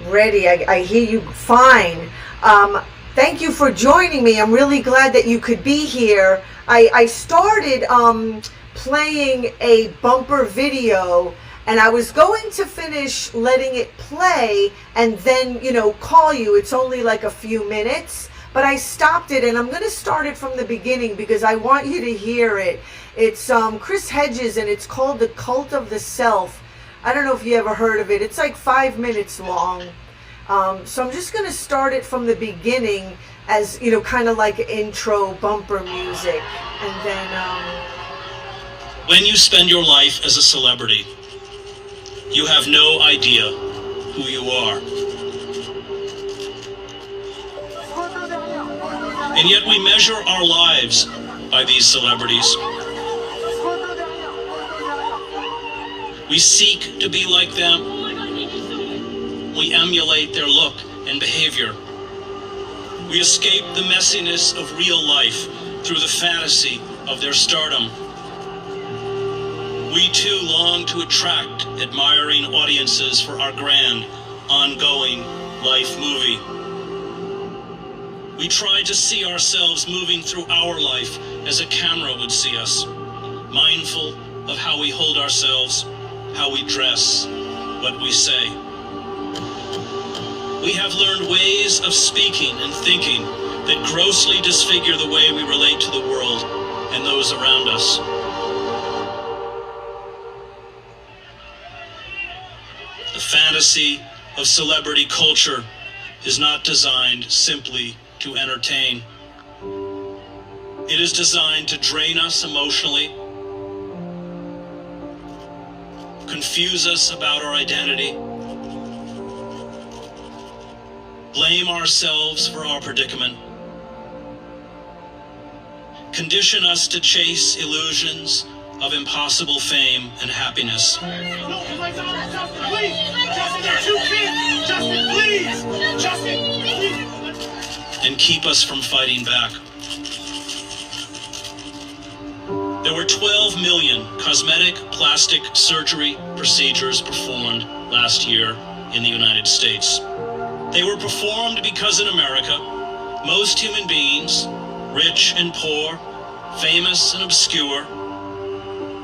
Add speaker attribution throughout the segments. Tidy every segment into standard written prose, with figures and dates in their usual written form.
Speaker 1: Ready. I hear you fine. Thank you for joining me. I'm really glad that you could be here. I started playing a bumper video, and I was going to finish letting it play and then, call you. It's only like a few minutes, but I stopped it, and I'm going to start it from the beginning because I want you to hear it. It's Chris Hedges, and it's called The Cult of the Self. I don't know if you ever heard of it. It's like 5 minutes long. So I'm just going to start it from the beginning as, kind of like intro bumper music. And then...
Speaker 2: When you spend your life as a celebrity, you have no idea who you are. And yet we measure our lives by these celebrities. We seek to be like them. We emulate their look and behavior. We escape the messiness of real life through the fantasy of their stardom. We too long to attract admiring audiences for our grand, ongoing life movie. We try to see ourselves moving through our life as a camera would see us, mindful of how we hold ourselves, how we dress, what we say. We have learned ways of speaking and thinking that grossly disfigure the way we relate to the world and those around us. The fantasy of celebrity culture is not designed simply to entertain. It is designed to drain us emotionally, confuse us about our identity, blame ourselves for our predicament, condition us to chase illusions of impossible fame and happiness.
Speaker 3: No, please! Justin, you can't! Justin, please! Justin, please!
Speaker 2: And keep us from fighting back. There were 12 million cosmetic plastic surgery procedures performed last year in the United States. They were performed because in America, most human beings, rich and poor, famous and obscure,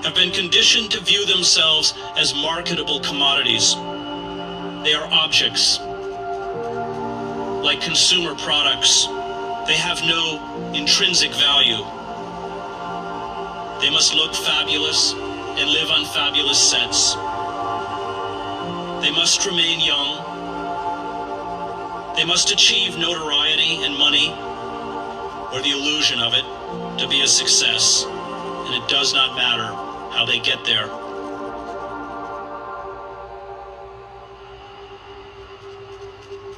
Speaker 2: have been conditioned to view themselves as marketable commodities. They are objects. Like consumer products, they have no intrinsic value. They must look fabulous and live on fabulous sets. They must remain young. They must achieve notoriety and money, or the illusion of it, to be a success, and it does not matter how they get there.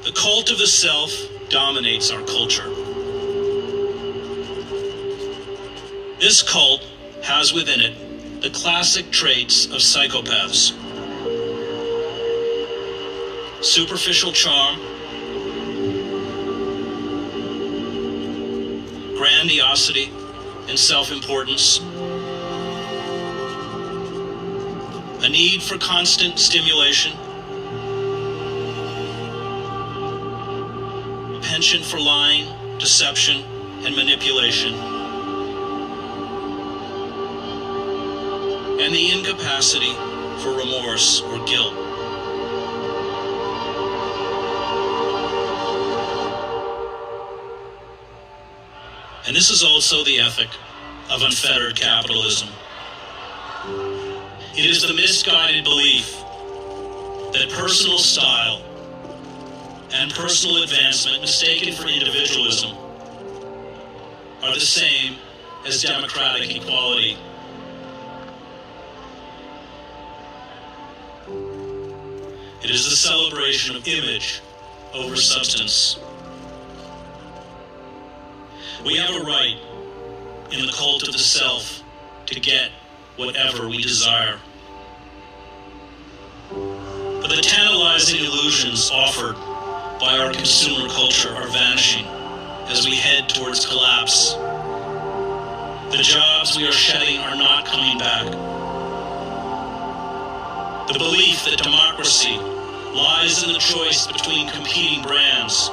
Speaker 2: The cult of the self dominates our culture. This cult has within it the classic traits of psychopaths: superficial charm, grandiosity and self-importance, a need for constant stimulation, a penchant for lying, deception, and manipulation, and the incapacity for remorse or guilt. And this is also the ethic of unfettered capitalism. It is the misguided belief that personal style and personal advancement mistaken for individualism are the same as democratic equality. It is the celebration of image over substance. We have a right in the cult of the self to get whatever we desire. But the tantalizing illusions offered by our consumer culture are vanishing as we head towards collapse. The jobs we are shedding are not coming back. The belief that democracy lies in the choice between competing brands,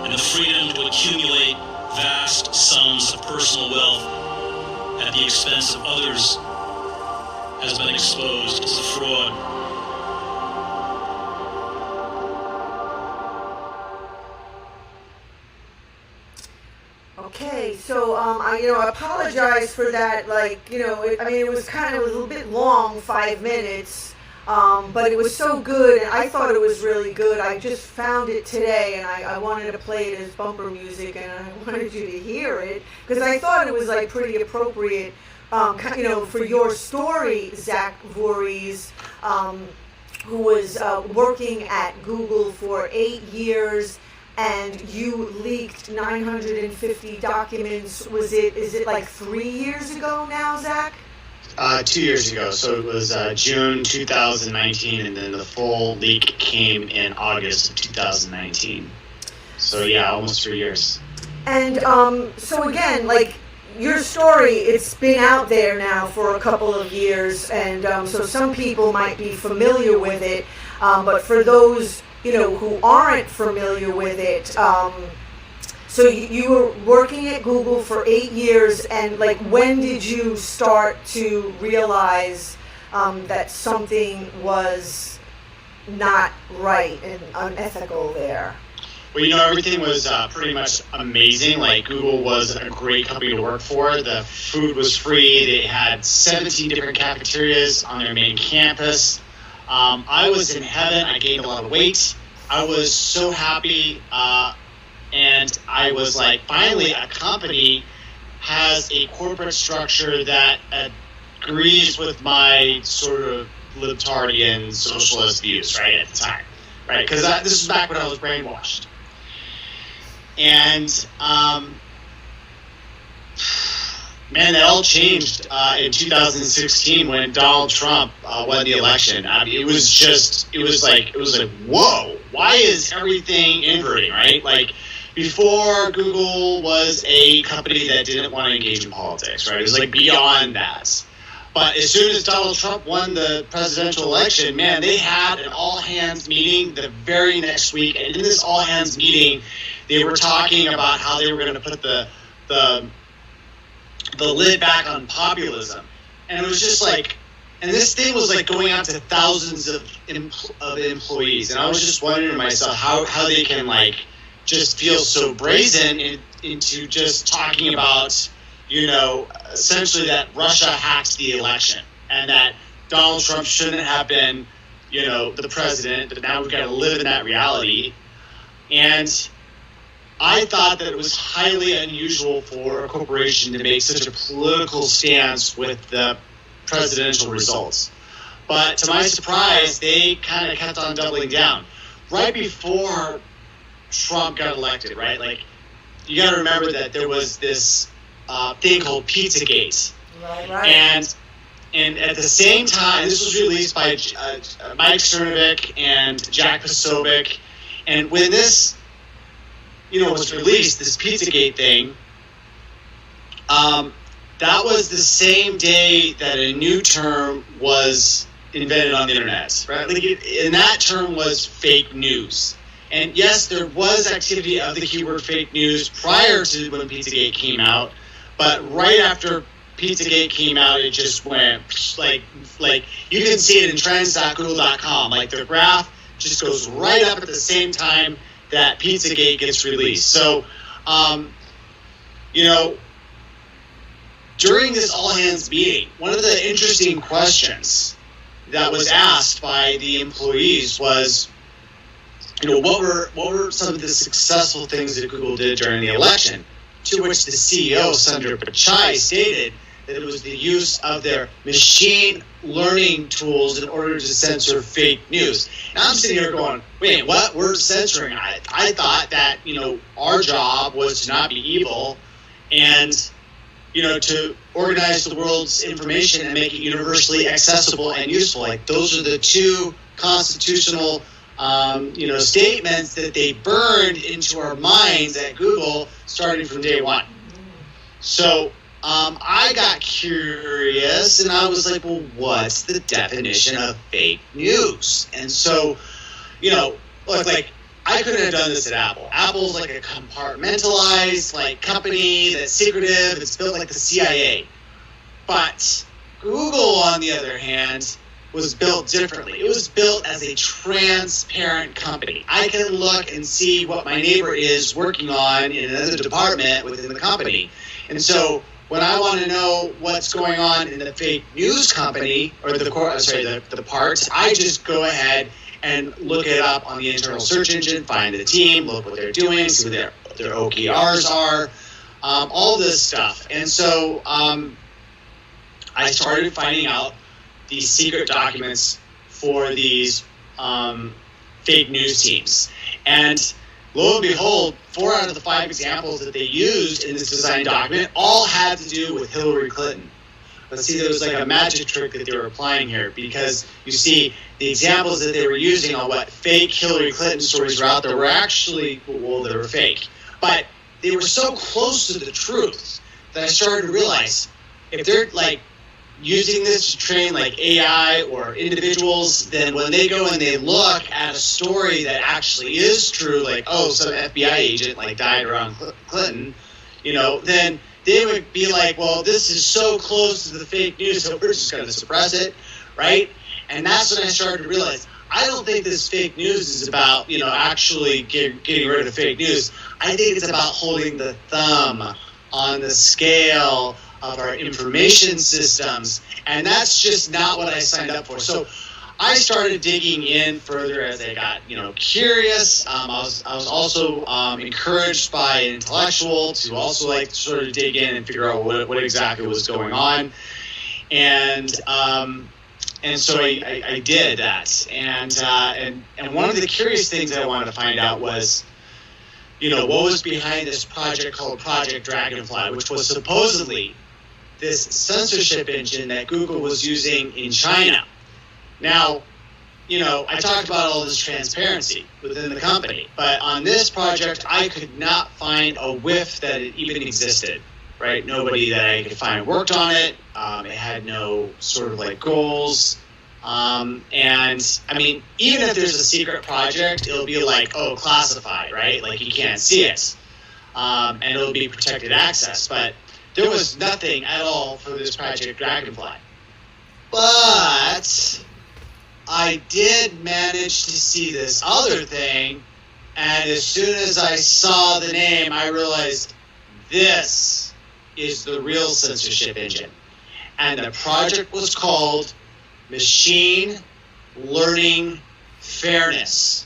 Speaker 2: and the freedom to accumulate vast sums of personal wealth at the expense of others has been exposed as a fraud.
Speaker 1: Okay, so I apologize for that. It was kind of a little bit long, 5 minutes, but it was so good, and I thought it was really good. I just found it today, and I wanted to play it as bumper music, and I wanted you to hear it because I thought it was like pretty appropriate, for your story, Zach Vorhies, who was working at Google for 8 years. And you leaked 950 documents. Is it like 3 years ago now, Zach?
Speaker 4: 2 years ago. So it was June 2019, and then the full leak came in August of 2019. So yeah, almost 3 years.
Speaker 1: And so again, like your story, it's been out there now for a couple of years, and so some people might be familiar with it, but for those who aren't familiar with it, so you were working at Google for 8 years, and like when did you start to realize that something was not right and unethical there?
Speaker 4: Well, everything was pretty much amazing. Like, Google was a great company to work for. The food was free. They had 17 different cafeterias on their main campus. I was in heaven. I gained a lot of weight. I was so happy, and I was like, finally, a company has a corporate structure that agrees with my sort of libertarian socialist views, right, at the time, right? Because this was back when I was brainwashed. And, man, that all changed in 2016 when Donald Trump won the election. I mean, it was like, whoa, why is everything inverting, right? Like, before, Google was a company that didn't want to engage in politics, right? It was like beyond that. But as soon as Donald Trump won the presidential election, man, they had an all-hands meeting the very next week. And in this all-hands meeting, they were talking about how they were going to put the lid back on populism. And it was just like, and this thing was like going out to thousands of employees. And I was just wondering to myself how they can like just feel so brazen into just talking about, essentially that Russia hacked the election and that Donald Trump shouldn't have been, the president, but now we've got to live in that reality. And I thought that it was highly unusual for a corporation to make such a political stance with the presidential results. But to my surprise, they kind of kept on doubling down. Right before Trump got elected, right? Like, you got to remember that there was this thing called Pizzagate.
Speaker 1: Right.
Speaker 4: And at the same time, this was released by Mike Cernovich and Jack Posobiec. And when this was released, this Pizzagate thing, that was the same day that a new term was invented on the internet, right? And that term was fake news. And yes, there was activity of the keyword fake news prior to when Pizzagate came out, but right after Pizzagate came out, it just went like you can see it in trends.google.com. Like, the graph just goes right up at the same time that Pizzagate gets released. So, during this all-hands meeting, one of the interesting questions that was asked by the employees was, what were some of the successful things that Google did during the election? To which the CEO, Sundar Pichai, stated that it was the use of their machine learning tools in order to censor fake news. And I'm sitting here going, wait, what? We're censoring? I thought that, our job was to not be evil and, to organize the world's information and make it universally accessible and useful. Like, those are the two constitutional statements that they burned into our minds at Google starting from day one. So I got curious and I was like, well, what's the definition of fake news? And so, look, like, I couldn't have done this at Apple. Apple's like a compartmentalized, like, company that's secretive. It's built like the CIA. But Google, on the other hand, was built differently. It was built as a transparent company. I can look and see what my neighbor is working on in another department within the company. And so when I want to know what's going on in the fake news company, or the parts, I just go ahead and look it up on the internal search engine, find the team, look what they're doing, see what their OKRs are, all this stuff. And so I started finding out these secret documents for these fake news teams. And lo and behold, 4 out of the 5 examples that they used in this design document all had to do with Hillary Clinton. But see, there was like a magic trick that they were applying here, because you see, the examples that they were using on what fake Hillary Clinton stories were out there were actually, well, they were fake. But they were so close to the truth that I started to realize, if they're like using this to train like AI or individuals, then when they go and they look at a story that actually is true, like, oh, some FBI agent like died around Clinton, then they would be like, well, this is so close to the fake news, so we're just going to suppress it, right? And that's when I started to realize, I don't think this fake news is about, actually getting rid of fake news. I think it's about holding the thumb on the scale of our information systems, and that's just not what I signed up for. So I started digging in further as I got, curious. I was also encouraged by an intellectual to also like sort of dig in and figure out what exactly was going on, and so I did that. And one of the curious things I wanted to find out was, what was behind this project called Project Dragonfly, which was supposedly this censorship engine that Google was using in China. Now, I talked about all this transparency within the company, but on this project, I could not find a whiff that it even existed, right? Nobody that I could find worked on it. It had no sort of like goals. And I mean, even if there's a secret project, it'll be like, oh, classified, right? Like you can't see it. And it'll be protected access. But there was nothing at all for this Project Dragonfly. But I did manage to see this other thing, and as soon as I saw the name, I realized this is the real censorship engine. And the project was called Machine Learning Fairness.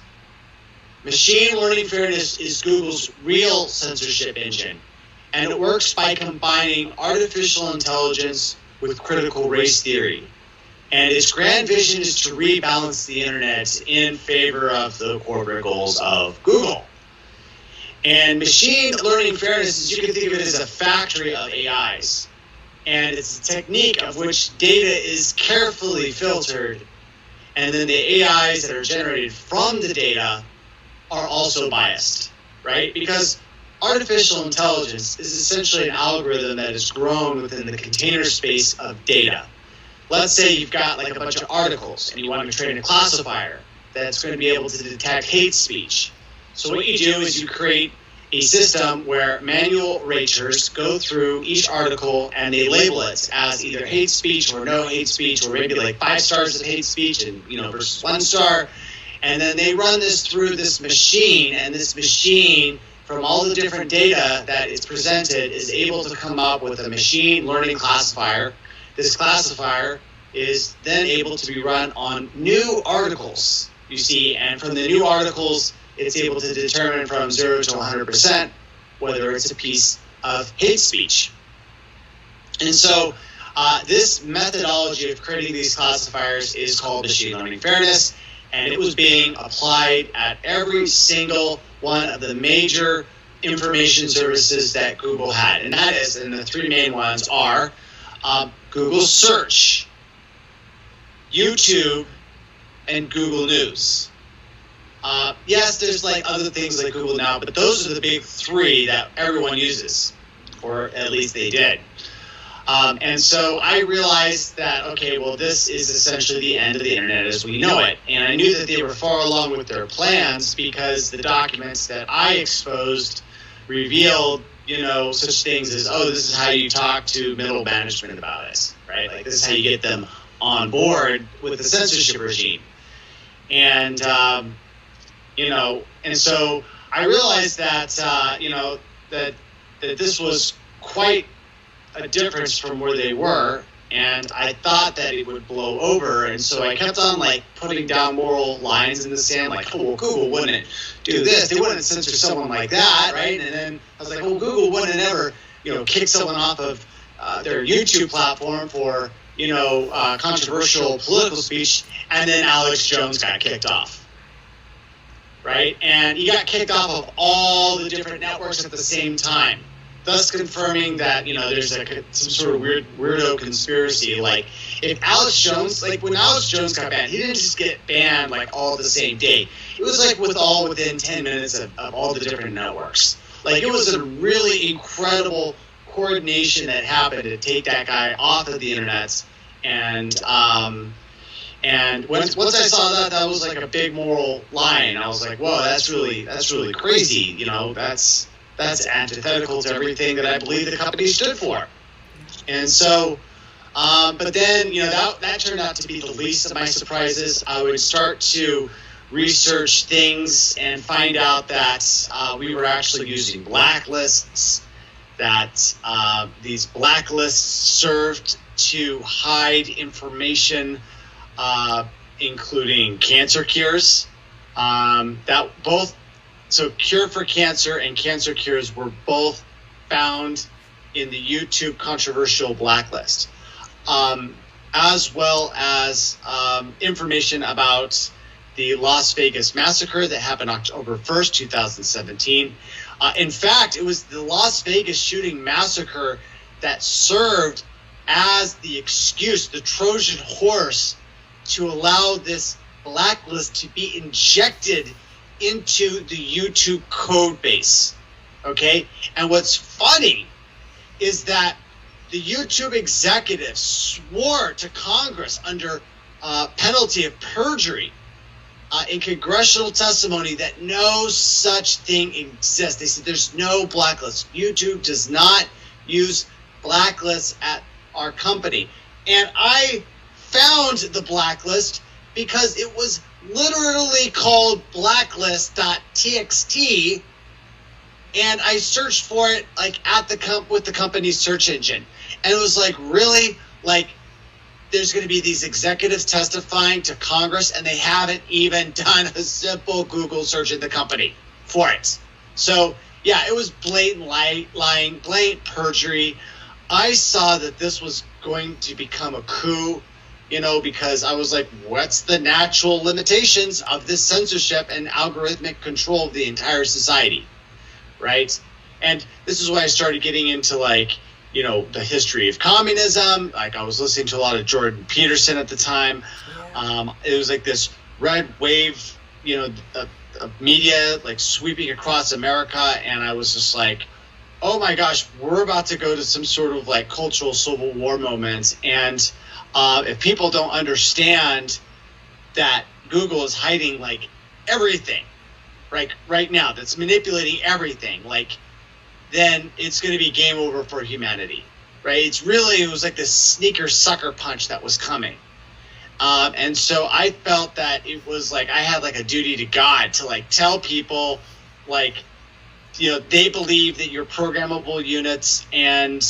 Speaker 4: Machine Learning Fairness is Google's real censorship engine, and it works by combining artificial intelligence with critical race theory. And its grand vision is to rebalance the internet in favor of the corporate goals of Google. And machine learning fairness is, you can think of it as a factory of AIs. And it's a technique of which data is carefully filtered, and then the AIs that are generated from the data are also biased, right? Because artificial intelligence is essentially an algorithm that is grown within the container space of data. Let's say you've got like a bunch of articles and you want to train a classifier that's going to be able to detect hate speech. So what you do is you create a system where manual raters go through each article and they label it as either hate speech or no hate speech, or maybe like 5 stars of hate speech and versus 1 star. And then they run this through this machine, and this machine, from all the different data that is presented, is able to come up with a machine learning classifier. This classifier is then able to be run on new articles, you see, and from the new articles, it's able to determine from 0 to 100% whether it's a piece of hate speech. And so this methodology of creating these classifiers is called machine learning fairness, and it was being applied at every single one of the major information services that Google had. And that is, and the 3 main ones are Google Search, YouTube, and Google News. Yes, there's like other things like Google Now, but those are the big 3 that everyone uses, or at least they did. And so I realized that, okay, well, this is essentially the end of the internet as we know it. And I knew that they were far along with their plans because the documents that I exposed revealed, such things as, oh, this is how you talk to middle management about it, right? Like, this is how you get them on board with the censorship regime. And, and so I realized that, that this was quite a difference from where they were, and I thought that it would blow over, and so I kept on putting down moral lines in the sand, like, oh, well, Google wouldn't do this, they wouldn't censor someone like that, right? And then I was like, well, Google wouldn't ever, kick someone off of their YouTube platform for, controversial political speech, and then Alex Jones got kicked off, right? And he got kicked off of all the different networks at the same time, thus confirming that, there's some sort of weirdo conspiracy. Like, if Alex Jones, when Alex Jones got banned, he didn't just get banned all the same day. It was within 10 minutes of all the different networks. It was a really incredible coordination that happened to take that guy off of the internet. And once I saw that was a big moral line. I was like, whoa, that's really crazy. That's antithetical to everything that I believe the company stood for. And so, but then, that turned out to be the least of my surprises. I would start to research things and find out that we were actually using blacklists, that these blacklists served to hide information, including cancer cures, So Cure for Cancer and Cancer Cures were both found in the YouTube controversial blacklist, as well as information about the Las Vegas massacre that happened October 1st, 2017. In fact, it was the Las Vegas shooting massacre that served as the excuse, the Trojan horse, to allow this blacklist to be injected into the YouTube code base, okay? And what's funny is that the YouTube executives swore to Congress under penalty of perjury in congressional testimony that no such thing exists. They said there's no blacklist. YouTube does not use blacklists at our company. And I found the blacklist because it was literally called blacklist.txt, and I searched for it with the company's search engine, and it was really there's going to be these executives testifying to Congress, and they haven't even done a simple Google search in the company for it. So yeah, it was blatant lying, blatant perjury. I saw that this was going to become a coup, because I was like, what's the natural limitations of this censorship and algorithmic control of the entire society, right? And this is why I started getting into the history of communism. I was listening to a lot of Jordan Peterson at the time. It was this red wave, of media sweeping across America, and I was just like, oh my gosh, we're about to go to some sort of cultural civil war moment. And if people don't understand that Google is hiding everything right now, that's manipulating everything, then it's going to be game over for humanity, right? It was this sneaker sucker punch that was coming. And so I felt that it was I had a duty to God to tell people they believe that you're programmable units, and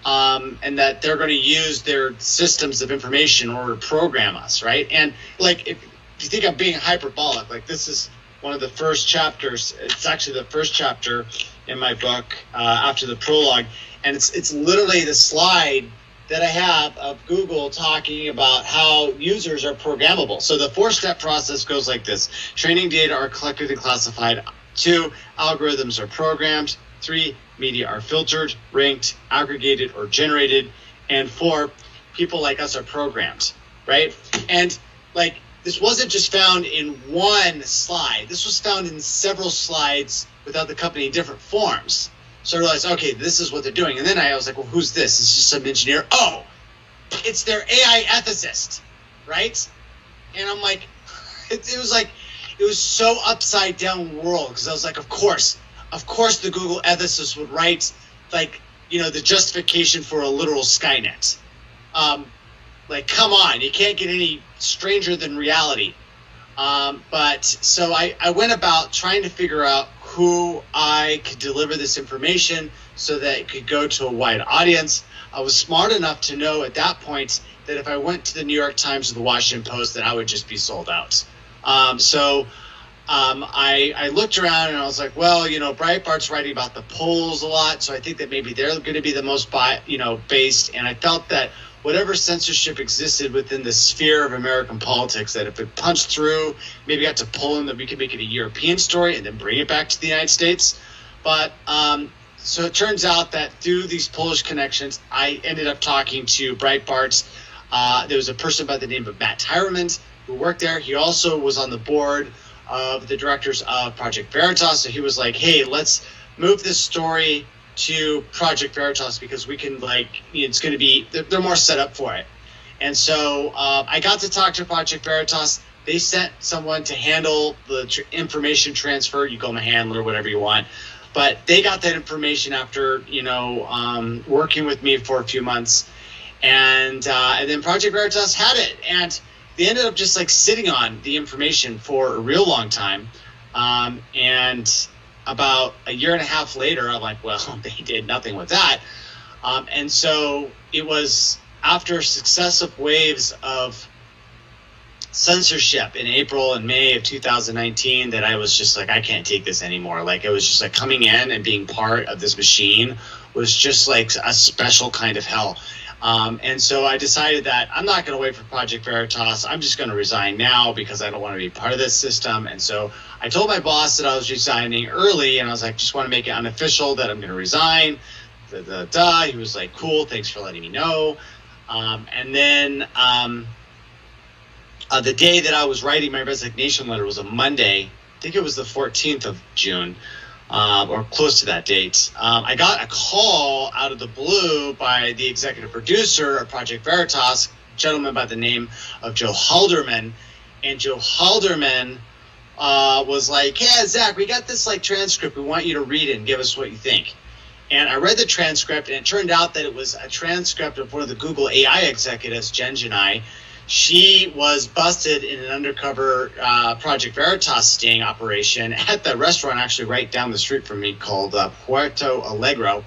Speaker 4: that they're going to use their systems of information in order to program us, right? And if you think I'm being hyperbolic, this is one of the first chapters. It's actually the first chapter in my book after the prologue, and it's literally the slide that I have of Google talking about how users are programmable. So the 4-step process goes like this: training data are collected and classified. 2, algorithms are programmed. 3, media are filtered, ranked, aggregated, or generated. And 4, people like us are programmed, right? And this wasn't just found in one slide. This was found in several slides without the company in different forms. So I realized, okay, this is what they're doing. And then I was like, well, who's this? It's just some engineer. Oh, it's their AI ethicist, right? And I'm like, it was so upside down world, because I was like, of course the Google ethicist would write, like, the justification for a literal Skynet. Like, come on, you can't get any stranger than reality. But so I went about trying to figure out who I could deliver this information so that it could go to a wide audience. I was smart enough to know at that point that if I went to the New York Times or the Washington Post, that I would just be sold out. I looked around and I was like, well, Breitbart's writing about the polls a lot, so I think that maybe they're going to be the most based. And I felt that whatever censorship existed within the sphere of American politics, that if it punched through, maybe got to Poland, that we could make it a European story and then bring it back to the United States. But so it turns out that through these Polish connections, I ended up talking to Breitbart's. There was a person by the name of Matt Tyerman who worked there. He also was on the board of the directors of Project Veritas. So he was like, hey, let's move this story to Project Veritas, because we can, it's going to be, they're more set up for it. And so I got to talk to Project Veritas. They sent someone to handle the information transfer. You call them a handler, whatever you want. But they got that information after, working with me for a few months. And then Project Veritas had it. And they ended up just sitting on the information for a real long time. And about a year and a half later, I'm like, well, they did nothing with that. And so it was after successive waves of censorship in April and May of 2019 that I was just like, I can't take this anymore. It was just coming in and being part of this machine was just a special kind of hell. And so I decided that I'm not going to wait for Project Veritas. I'm just going to resign now, because I don't want to be part of this system. And so I told my boss that I was resigning early, and I was like, just want to make it unofficial that I'm going to resign. He was like, cool, thanks for letting me know. And then the day that I was writing my resignation letter was a Monday. I think it was the 14th of June. Or close to that date. I got a call out of the blue by the executive producer of Project Veritas, a gentleman by the name of Joe Halderman. And Joe Halderman was like, yeah, Zach, we got this transcript. We want you to read it and give us what you think. And I read the transcript, and it turned out that it was a transcript of one of the Google AI executives, Jen Janai. She was busted in an undercover Project Veritas sting operation at the restaurant actually right down the street from me called Puerto Alegre.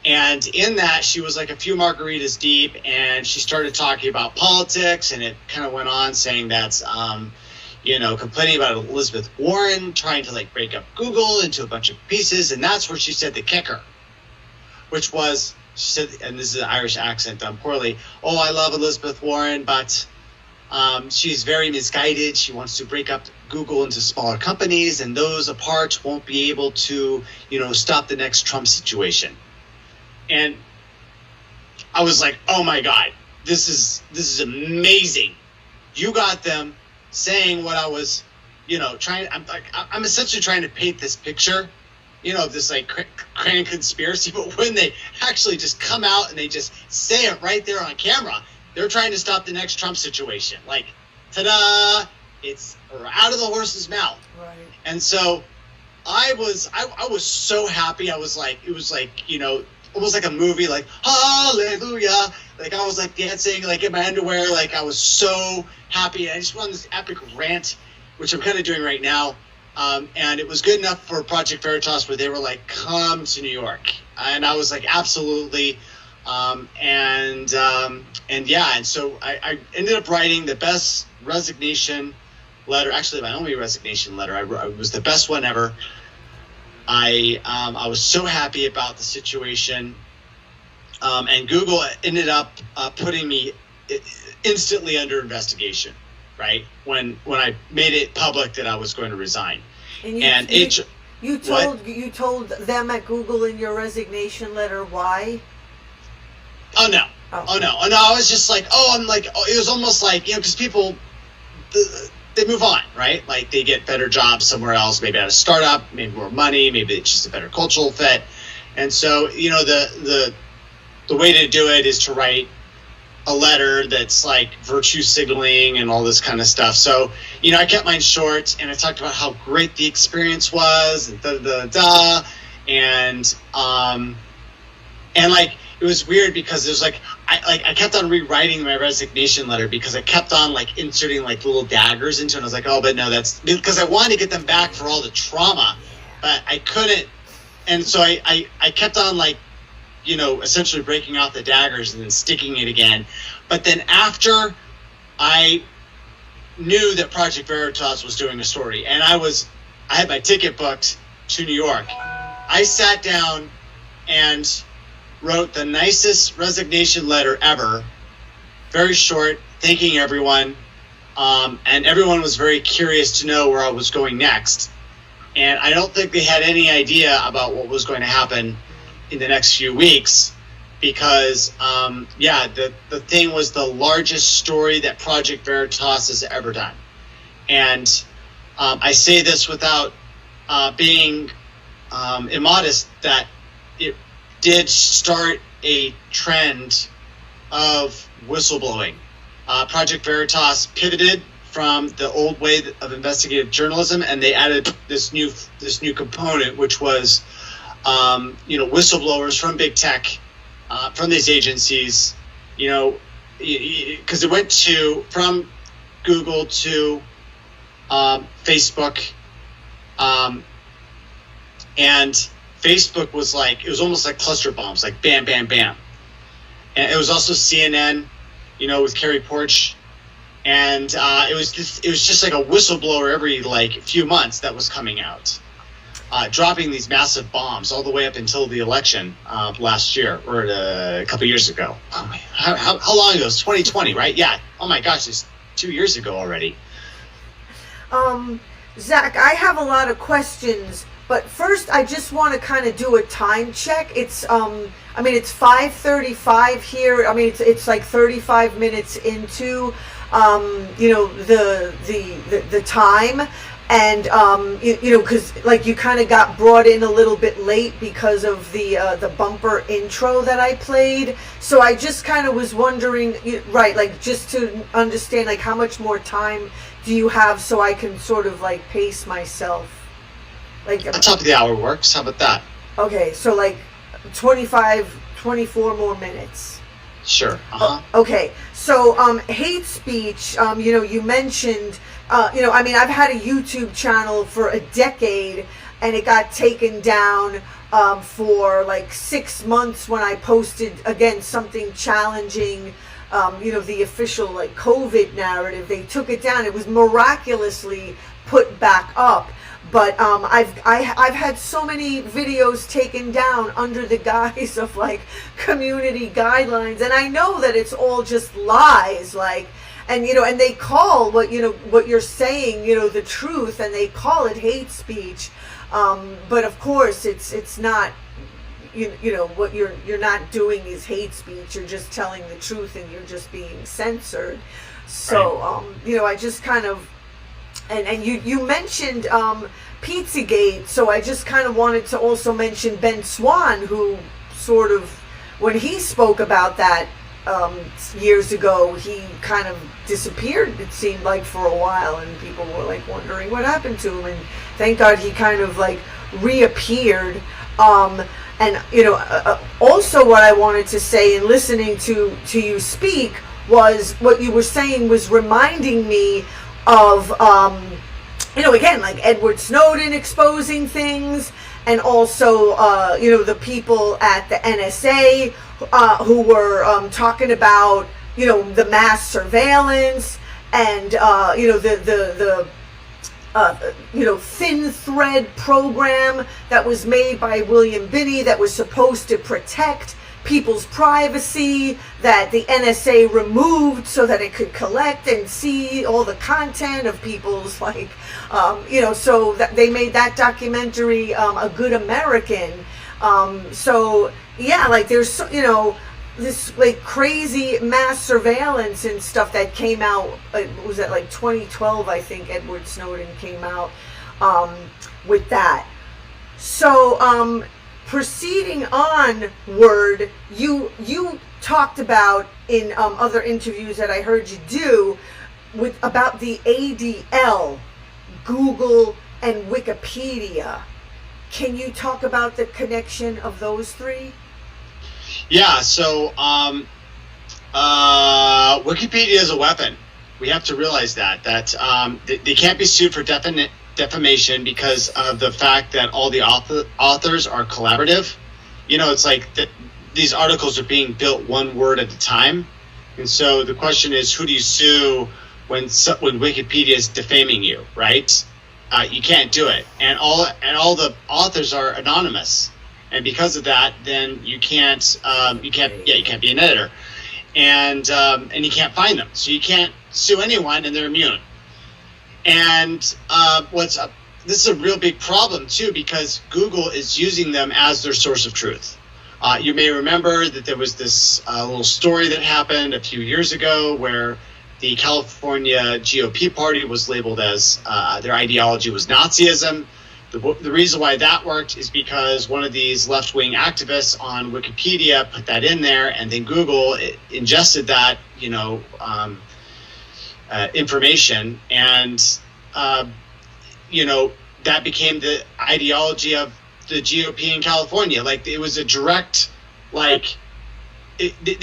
Speaker 4: And in that, she was a few margaritas deep, and she started talking about politics, and it kind of went on saying that, complaining about Elizabeth Warren trying to break up Google into a bunch of pieces. And that's where she said the kicker, which was, she said, and this is an Irish accent done poorly, oh, I love Elizabeth Warren, but she's very misguided. She wants to break up Google into smaller companies, and those apart won't be able to, stop the next Trump situation. And I was like, oh my God, this is amazing. You got them saying what I was, I'm essentially trying to paint this picture, of this grand conspiracy, but when they actually just come out and they just say it right there on camera, they're trying to stop the next Trump situation. Ta-da! It's out of the horse's mouth.
Speaker 1: Right.
Speaker 4: And so I was so happy. I was it was almost like a movie, hallelujah. I was dancing, in my underwear. I was so happy. I just went on this epic rant, which I'm kind of doing right now. And it was good enough for Project Veritas where they were come to New York. And I was absolutely. And so I ended up writing the best resignation letter, actually my only resignation letter. It was the best one ever. I was so happy about the situation. And Google ended up putting me instantly under investigation, right? When I made it public that I was going to resign.
Speaker 1: And you told them at Google in your resignation letter why?
Speaker 4: Oh no. I was just it was almost because people, they move on, right? They get better jobs somewhere else, maybe at a startup, maybe more money, maybe it's just a better cultural fit. And so, you know, the way to do it is to write a letter that's like virtue signaling and all this kind of stuff. So, you know, I kept mine short, and I talked about how great the experience was, and and like, it was weird because it was like I kept on rewriting my resignation letter because I kept on like inserting like little daggers into it. And I was like, oh, but no, that's because I wanted to get them back for all the trauma, but I couldn't. And so I kept on like, you know, essentially breaking out the daggers and then sticking it again. But then after I knew that Project Veritas was doing a story, and I had my ticket booked to New York, I sat down and wrote the nicest resignation letter ever, very short, thanking everyone, and everyone was very curious to know where I was going next. And I don't think they had any idea about what was going to happen in the next few weeks, because the thing was the largest story that Project Veritas has ever done. And I say this without being immodest, that it did start a trend of whistleblowing. Project Veritas pivoted from the old way of investigative journalism, and they added this new component, which was whistleblowers from big tech, from these agencies, you know, because it went from Google to Facebook, and Facebook was like, it was almost like cluster bombs, like bam, bam, bam. And it was also CNN, you know, with Carrie Porch. And it was just like a whistleblower every like few months that was coming out, dropping these massive bombs all the way up until the election last year, or a couple years ago. Oh my, how long ago? It's 2020, right? Yeah. Oh my gosh, it's 2 years ago already.
Speaker 1: Zach, I have a lot of questions. But first, I just want to kind of do a time check. It's, it's 5:35 here. I mean, it's like 35 minutes into, the time, and because like you kind of got brought in a little bit late because of the bumper intro that I played. So I just kind of was wondering, right, like just to understand, like how much more time do you have so I can sort of like pace myself. Like
Speaker 4: the top of the hour works. How about that?
Speaker 1: Okay, so like 24 more minutes.
Speaker 4: Sure.
Speaker 1: Okay, so hate speech, you mentioned, I've had a YouTube channel for a decade, and it got taken down for like 6 months when I posted, again, something challenging, the official like COVID narrative. They took it down. It was miraculously put back up. But I've had so many videos taken down under the guise of like community guidelines, and I know that it's all just lies, like, and and they call what you're saying, the truth, and they call it hate speech, but of course it's not. What you're not doing is hate speech. You're just telling the truth, and you're just being censored. So right. I just kind of. And you mentioned Pizzagate, so I just kind of wanted to also mention Ben Swan, who sort of, when he spoke about that years ago, he kind of disappeared, it seemed like, for a while, and people were like wondering what happened to him, and thank God he kind of like reappeared. Also what I wanted to say in listening to you speak was what you were saying was reminding me of, again, like Edward Snowden exposing things, and also, the people at the NSA who were talking about, the mass surveillance and, the thin thread program that was made by William Binney that was supposed to protect people's privacy, that the NSA removed so that it could collect and see all the content of people's so that they made that documentary, A Good American. There's this like crazy mass surveillance and stuff that came out. Was that like 2012? I think Edward Snowden came out with that. So proceeding onward, you talked about in other interviews that I heard you do about the ADL, Google and Wikipedia. Can you talk about the connection of those three?
Speaker 4: Yeah, so Wikipedia is a weapon. We have to realize that they can't be sued for defamation because of the fact that all the authors are collaborative. It's like these articles are being built one word at a time, and so the question is, who do you sue when Wikipedia is defaming you, right? You can't do it, and all the authors are anonymous, and because of that, then you can't be an editor, and you can't find them, so you can't sue anyone, and they're immune. And this is a real big problem too, because Google is using them as their source of truth. You may remember that there was this little story that happened a few years ago where the California GOP party was labeled as their ideology was Nazism. The reason why that worked is because one of these left-wing activists on Wikipedia put that in there, and then Google ingested that, information, and that became the ideology of the GOP in California. Like, it was a direct, they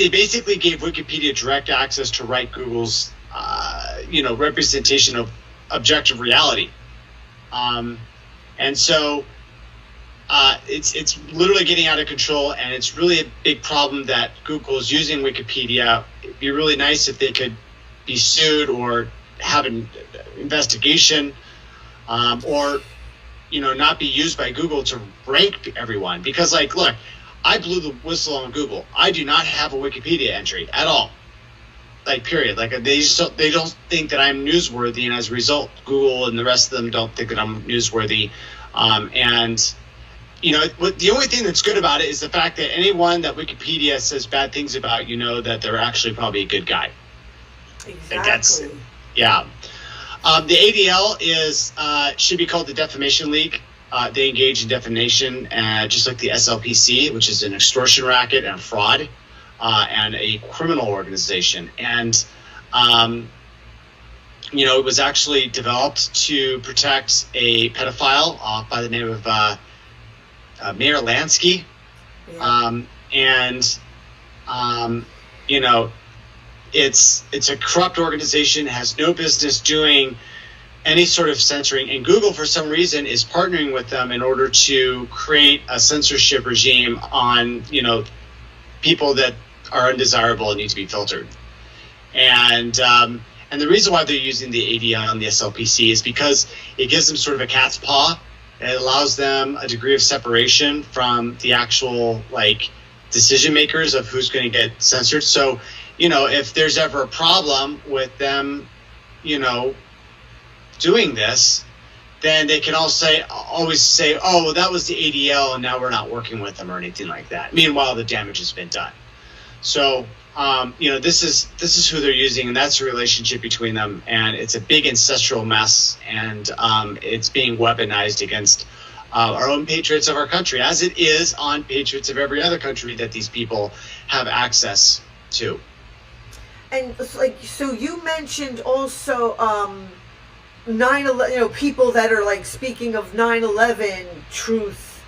Speaker 4: basically gave Wikipedia direct access to write Google's, representation of objective reality. And so it's literally getting out of control, and it's really a big problem that Google is using Wikipedia. It'd be really nice if they could be sued or have an investigation, or not be used by Google to rank everyone. Because, look, I blew the whistle on Google. I do not have a Wikipedia entry at all. Period. They don't think that I'm newsworthy, and as a result, Google and the rest of them don't think that I'm newsworthy. The only thing that's good about it is the fact that anyone that Wikipedia says bad things about, that they're actually probably a good guy.
Speaker 1: Exactly.
Speaker 4: Yeah. The ADL should be called the Defamation League. They engage in defamation, just like the SLPC, which is an extortion racket and fraud, and a criminal organization. And, it was actually developed to protect a pedophile by the name of Mayor Lansky. Yeah. It's a corrupt organization, has no business doing any sort of censoring, and Google, for some reason, is partnering with them in order to create a censorship regime on, people that are undesirable and need to be filtered. And the reason why they're using the ADL and the SLPC is because it gives them sort of a cat's paw. It allows them a degree of separation from the actual, decision makers of who's going to get censored. So, if there's ever a problem with them, doing this, then they can always say, oh, well, that was the ADL, and now we're not working with them or anything like that. Meanwhile, the damage has been done. So, this is who they're using, and that's the relationship between them. And it's a big ancestral mess, and it's being weaponized against our own patriots of our country, as it is on patriots of every other country that these people have access to.
Speaker 1: And so you mentioned also 9/11, people that are speaking of 9/11 truth,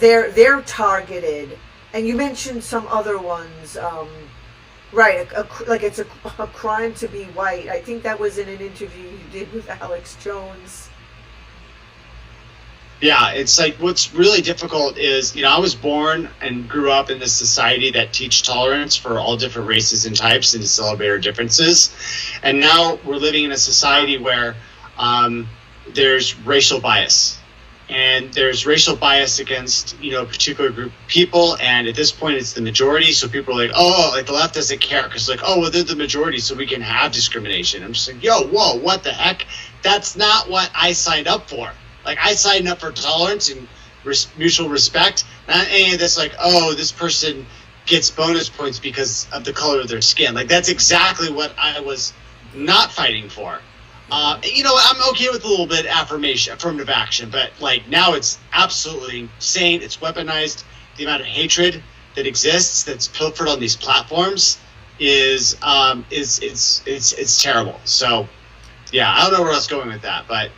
Speaker 1: they're targeted, and you mentioned some other ones, right? It's a crime to be white. I think that was in an interview you did with Alex Jones.
Speaker 4: Yeah, it's what's really difficult is, I was born and grew up in this society that teach tolerance for all different races and types and to celebrate our differences. And now we're living in a society where there's racial bias. And there's racial bias against, a particular group of people. And at this point, it's the majority. So people are the left doesn't care. Because they're the majority, so we can have discrimination. I'm just whoa, what the heck? That's not what I signed up for. I signed up for tolerance and mutual respect, not any of this this person gets bonus points because of the color of their skin. That's exactly what I was not fighting for. I'm okay with a little bit affirmative action, but like now it's absolutely insane. It's weaponized. The amount of hatred that exists, that's pilfered on these platforms, is it's terrible. So, yeah, I don't know where else going with that, but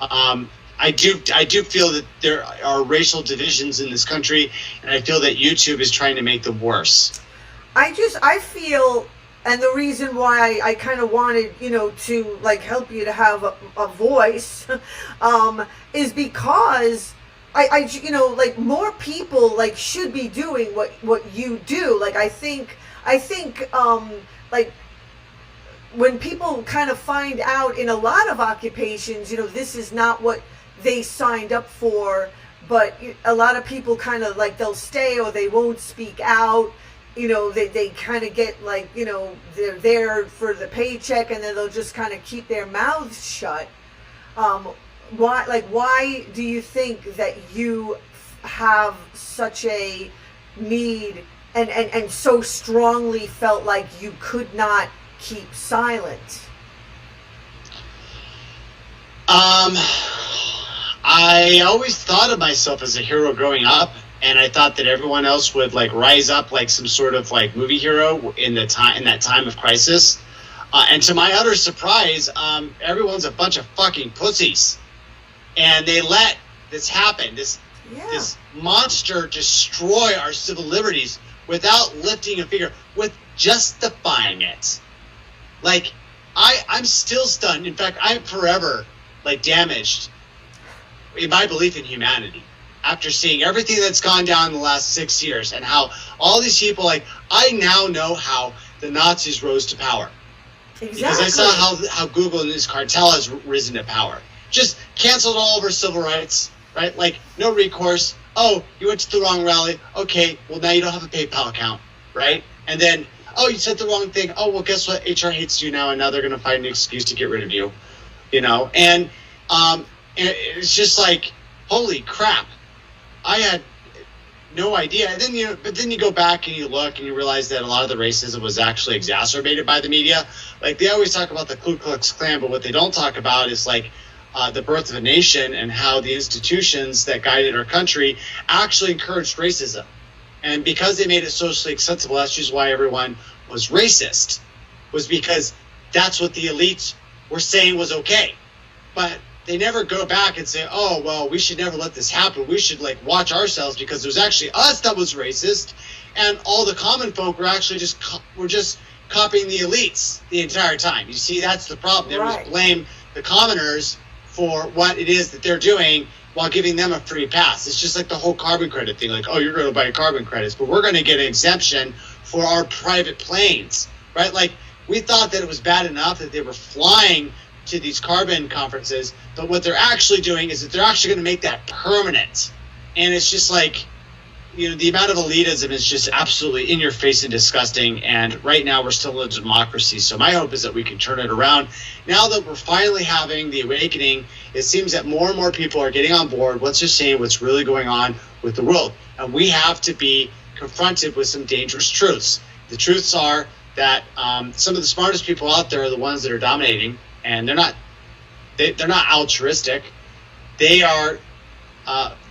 Speaker 4: I do feel that there are racial divisions in this country, and I feel that YouTube is trying to make them worse.
Speaker 1: I feel, and the reason why I kind of wanted, to like help you to have a voice, is because like more people like should be doing what you do. Like I think like when people kind of find out in a lot of occupations, this is not what they signed up for, but a lot of people kind of like they'll stay or they won't speak out. They kind of get like, they're there for the paycheck and then they'll just kind of keep their mouths shut. Why do you think that you have such a need and so strongly felt like you could not keep silent?
Speaker 4: I always thought of myself as a hero growing up, and I thought that everyone else would like rise up like some sort of like movie hero in that time of crisis. And to my utter surprise, everyone's a bunch of fucking pussies, and they let this happen. This monster destroy our civil liberties without lifting a finger, with justifying it. Like I'm still stunned. In fact, I'm forever like damaged in my belief in humanity after seeing everything that's gone down in the last 6 years, and how all these people, like, I now know how the Nazis rose to power. Exactly. Because I saw how Google and this cartel has risen to power. Just canceled all of our civil rights, right? Like, no recourse. Oh, you went to the wrong rally. Okay, well, now you don't have a PayPal account, right? And then, oh, you said the wrong thing. Oh, well, guess what? HR hates you now, and now they're going to find an excuse to get rid of you, And it's just like, holy crap. I had no idea. And then but then you go back and you look and you realize that a lot of the racism was actually exacerbated by the media. Like, they always talk about the Ku Klux Klan, but what they don't talk about is like the birth of a nation and how the institutions that guided our country actually encouraged racism. And because they made it socially acceptable, that's just why everyone was racist, was because that's what the elites were saying was okay. But they never go back and say, oh, well, we should never let this happen. We should like watch ourselves, because it was actually us that was racist, and all the common folk were actually just copying the elites the entire time. You see, that's the problem. They always blame the commoners for what it is that they're doing while giving them a free pass. It's just like the whole carbon credit thing. Like, oh, you're going to buy carbon credits, but we're going to get an exemption for our private planes, right? Like, we thought that it was bad enough that they were flying to these carbon conferences, but what they're actually doing is that they're actually going to make that permanent. And it's just like, the amount of elitism is just absolutely in your face and disgusting. And right now we're still in a democracy. So my hope is that we can turn it around. Now that we're finally having the awakening, it seems that more and more people are getting on board. What's just saying what's really going on with the world. And we have to be confronted with some dangerous truths. The truths are that some of the smartest people out there are the ones that are dominating. And they're not altruistic. They are.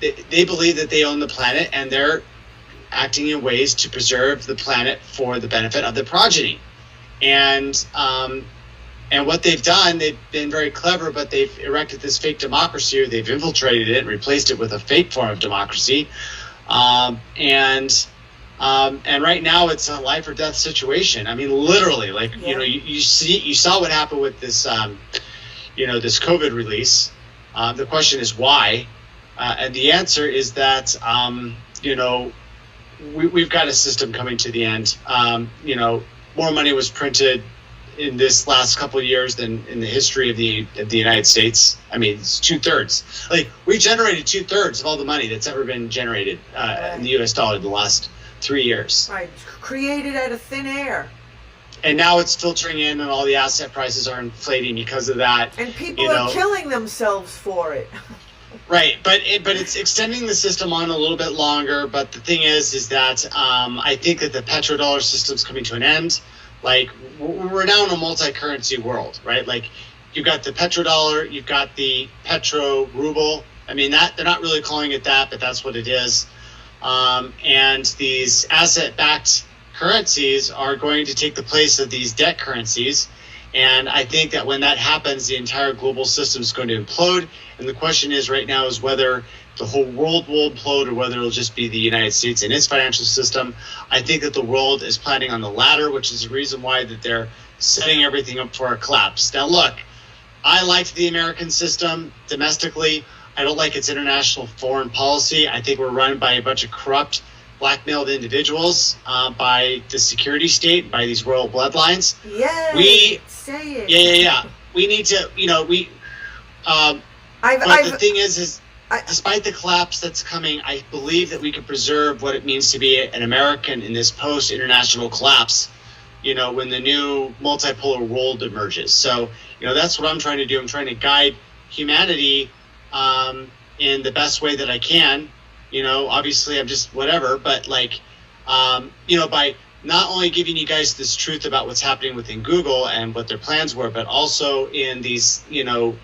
Speaker 4: They believe that they own the planet, and they're acting in ways to preserve the planet for the benefit of the progeny. And what they've done, they've been very clever, but they've erected this fake democracy, or they've infiltrated it and replaced it with a fake form of democracy. And right now it's a life or death situation. I mean, literally, like, you saw what happened with this, this COVID release. The question is why? And the answer is that, we've got a system coming to the end. More money was printed in this last couple of years than in the history of the United States. I mean, it's 2/3. Like, we generated 2/3 of all the money that's ever been generated in the U.S. dollar in the last 3 years.
Speaker 1: Right, created out of thin air.
Speaker 4: And now it's filtering in, and all the asset prices are inflating because of that.
Speaker 1: And people are killing themselves for it.
Speaker 4: Right, but it's extending the system on a little bit longer. But the thing is that I think that the petrodollar system's coming to an end. Like, we're now in a multi-currency world, right? Like, you've got the petrodollar, you've got the petro ruble. I mean, that they're not really calling it that, but that's what it is. And these asset-backed currencies are going to take the place of these debt currencies. And I think that when that happens, the entire global system is going to implode. And the question is right now is whether the whole world will implode or whether it'll just be the United States and its financial system. I think that the world is planning on the latter, which is the reason why that they're setting everything up for a collapse. Now, look, I liked the American system domestically. I don't like its international foreign policy. I think we're run by a bunch of corrupt, blackmailed individuals by the security state, by these royal bloodlines.
Speaker 1: Say it.
Speaker 4: Yeah. We need to, the thing is despite the collapse that's coming, I believe that we can preserve what it means to be an American in this post-international collapse, when the new multipolar world emerges. So, that's what I'm trying to do. I'm trying to guide humanity in the best way that I can. Obviously I'm just whatever, but by not only giving you guys this truth about what's happening within Google and what their plans were, but also in these,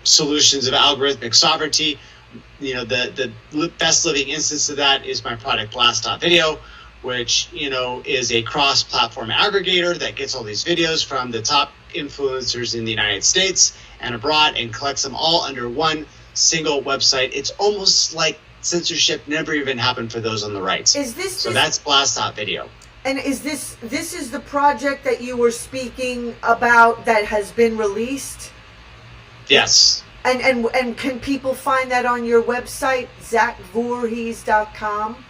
Speaker 4: solutions of algorithmic sovereignty. The best living instance of that is my product Blast.video, which, is a cross-platform aggregator that gets all these videos from the top influencers in the United States and abroad and collects them all under one single website. It's almost like censorship never even happened for those on the right. That's Blast.video.
Speaker 1: And is this is the project that you were speaking about that has been released?
Speaker 4: Yes.
Speaker 1: And can people find that on your website, vorhies.com?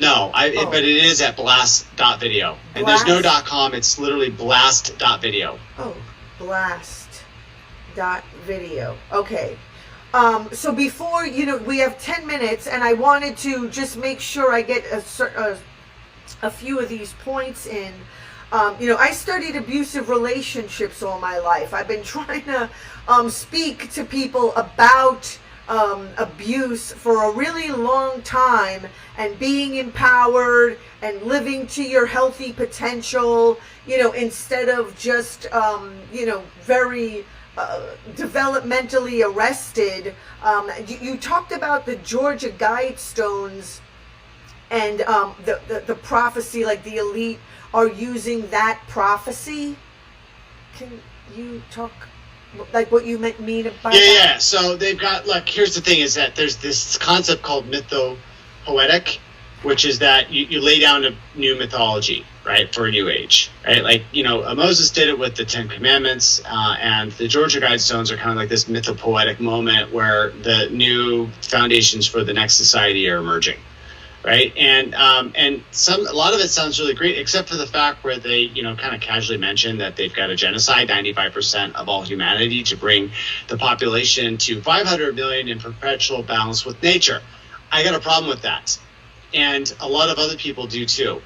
Speaker 4: No, but it is at blast.video. And there's no .com, it's literally blast.video.
Speaker 1: Oh, blast.video. Okay. So before, we have 10 minutes, and I wanted to just make sure I get a few of these points in. I studied abusive relationships all my life. I've been trying to speak to people about abuse for a really long time, and being empowered and living to your healthy potential, instead of just, very developmentally arrested. You talked about the Georgia Guidestones and the prophecy, like the elite are using that prophecy. Can you talk like what you mean about that?
Speaker 4: Yeah. So they've got, here's the thing is that there's this concept called mythopoetic, which is that you lay down a new mythology, right, for a new age, right? Moses did it with the Ten Commandments, and the Georgia Guidestones are kind of like this mythopoetic moment where the new foundations for the next society are emerging, right? And a lot of it sounds really great, except for the fact where they, kind of casually mention that they've got to genocide 95% of all humanity to bring the population to 500 million in perpetual balance with nature. I got a problem with that. And a lot of other people do too.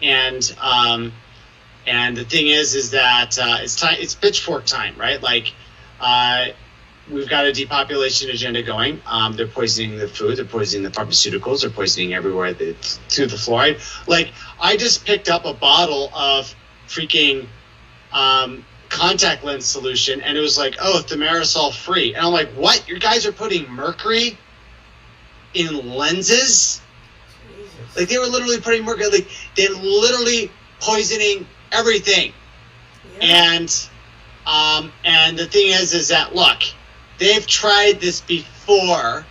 Speaker 4: And the thing is that it's pitchfork time, right? We've got a depopulation agenda going. They're poisoning the food, they're poisoning the pharmaceuticals, they're poisoning everywhere through the fluoride. I just picked up a bottle of freaking contact lens solution, and it was thimerosal free. And I'm like, what? You guys are putting mercury in lenses? They were literally putting mercury, they're literally poisoning everything. Yeah. And the thing is that, look, they've tried this before,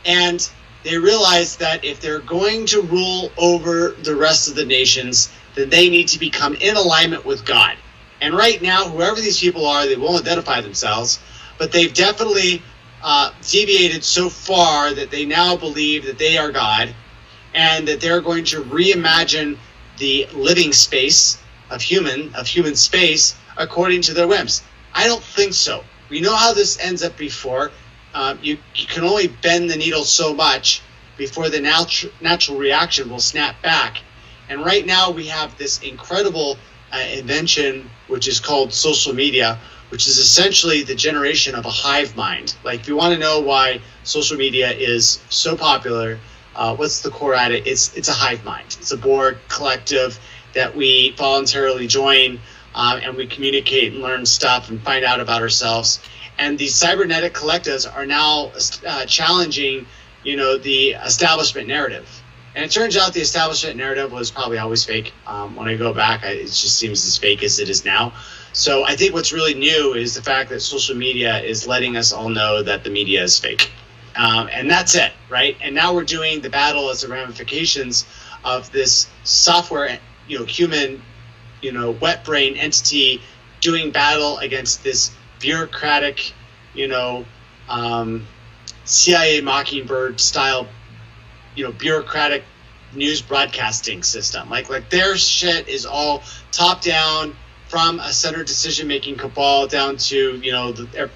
Speaker 4: and they realize that if they're going to rule over the rest of the nations, then they need to become in alignment with God. And right now, whoever these people are, they won't identify themselves, but they've definitely deviated so far that they now believe that they are God, and that they're going to reimagine the living space of human space according to their whims. I don't think so. We know how this ends up before. You can only bend the needle so much before the natural reaction will snap back. And right now we have this incredible invention, which is called social media, which is essentially the generation of a hive mind. If you want to know why social media is so popular, what's the core at it? It's a hive mind. It's a board collective that we voluntarily join, and we communicate and learn stuff and find out about ourselves. and these cybernetic collectives are now challenging, the establishment narrative. And it turns out the establishment narrative was probably always fake. When I go back, it just seems as fake as it is now. So I think what's really new is the fact that social media is letting us all know that the media is fake. And that's it, right? And now we're doing the battle as the ramifications of this software, human, wet brain entity doing battle against this bureaucratic, CIA Mockingbird style, bureaucratic news broadcasting system. Like their shit is all top down from a center decision-making cabal down to,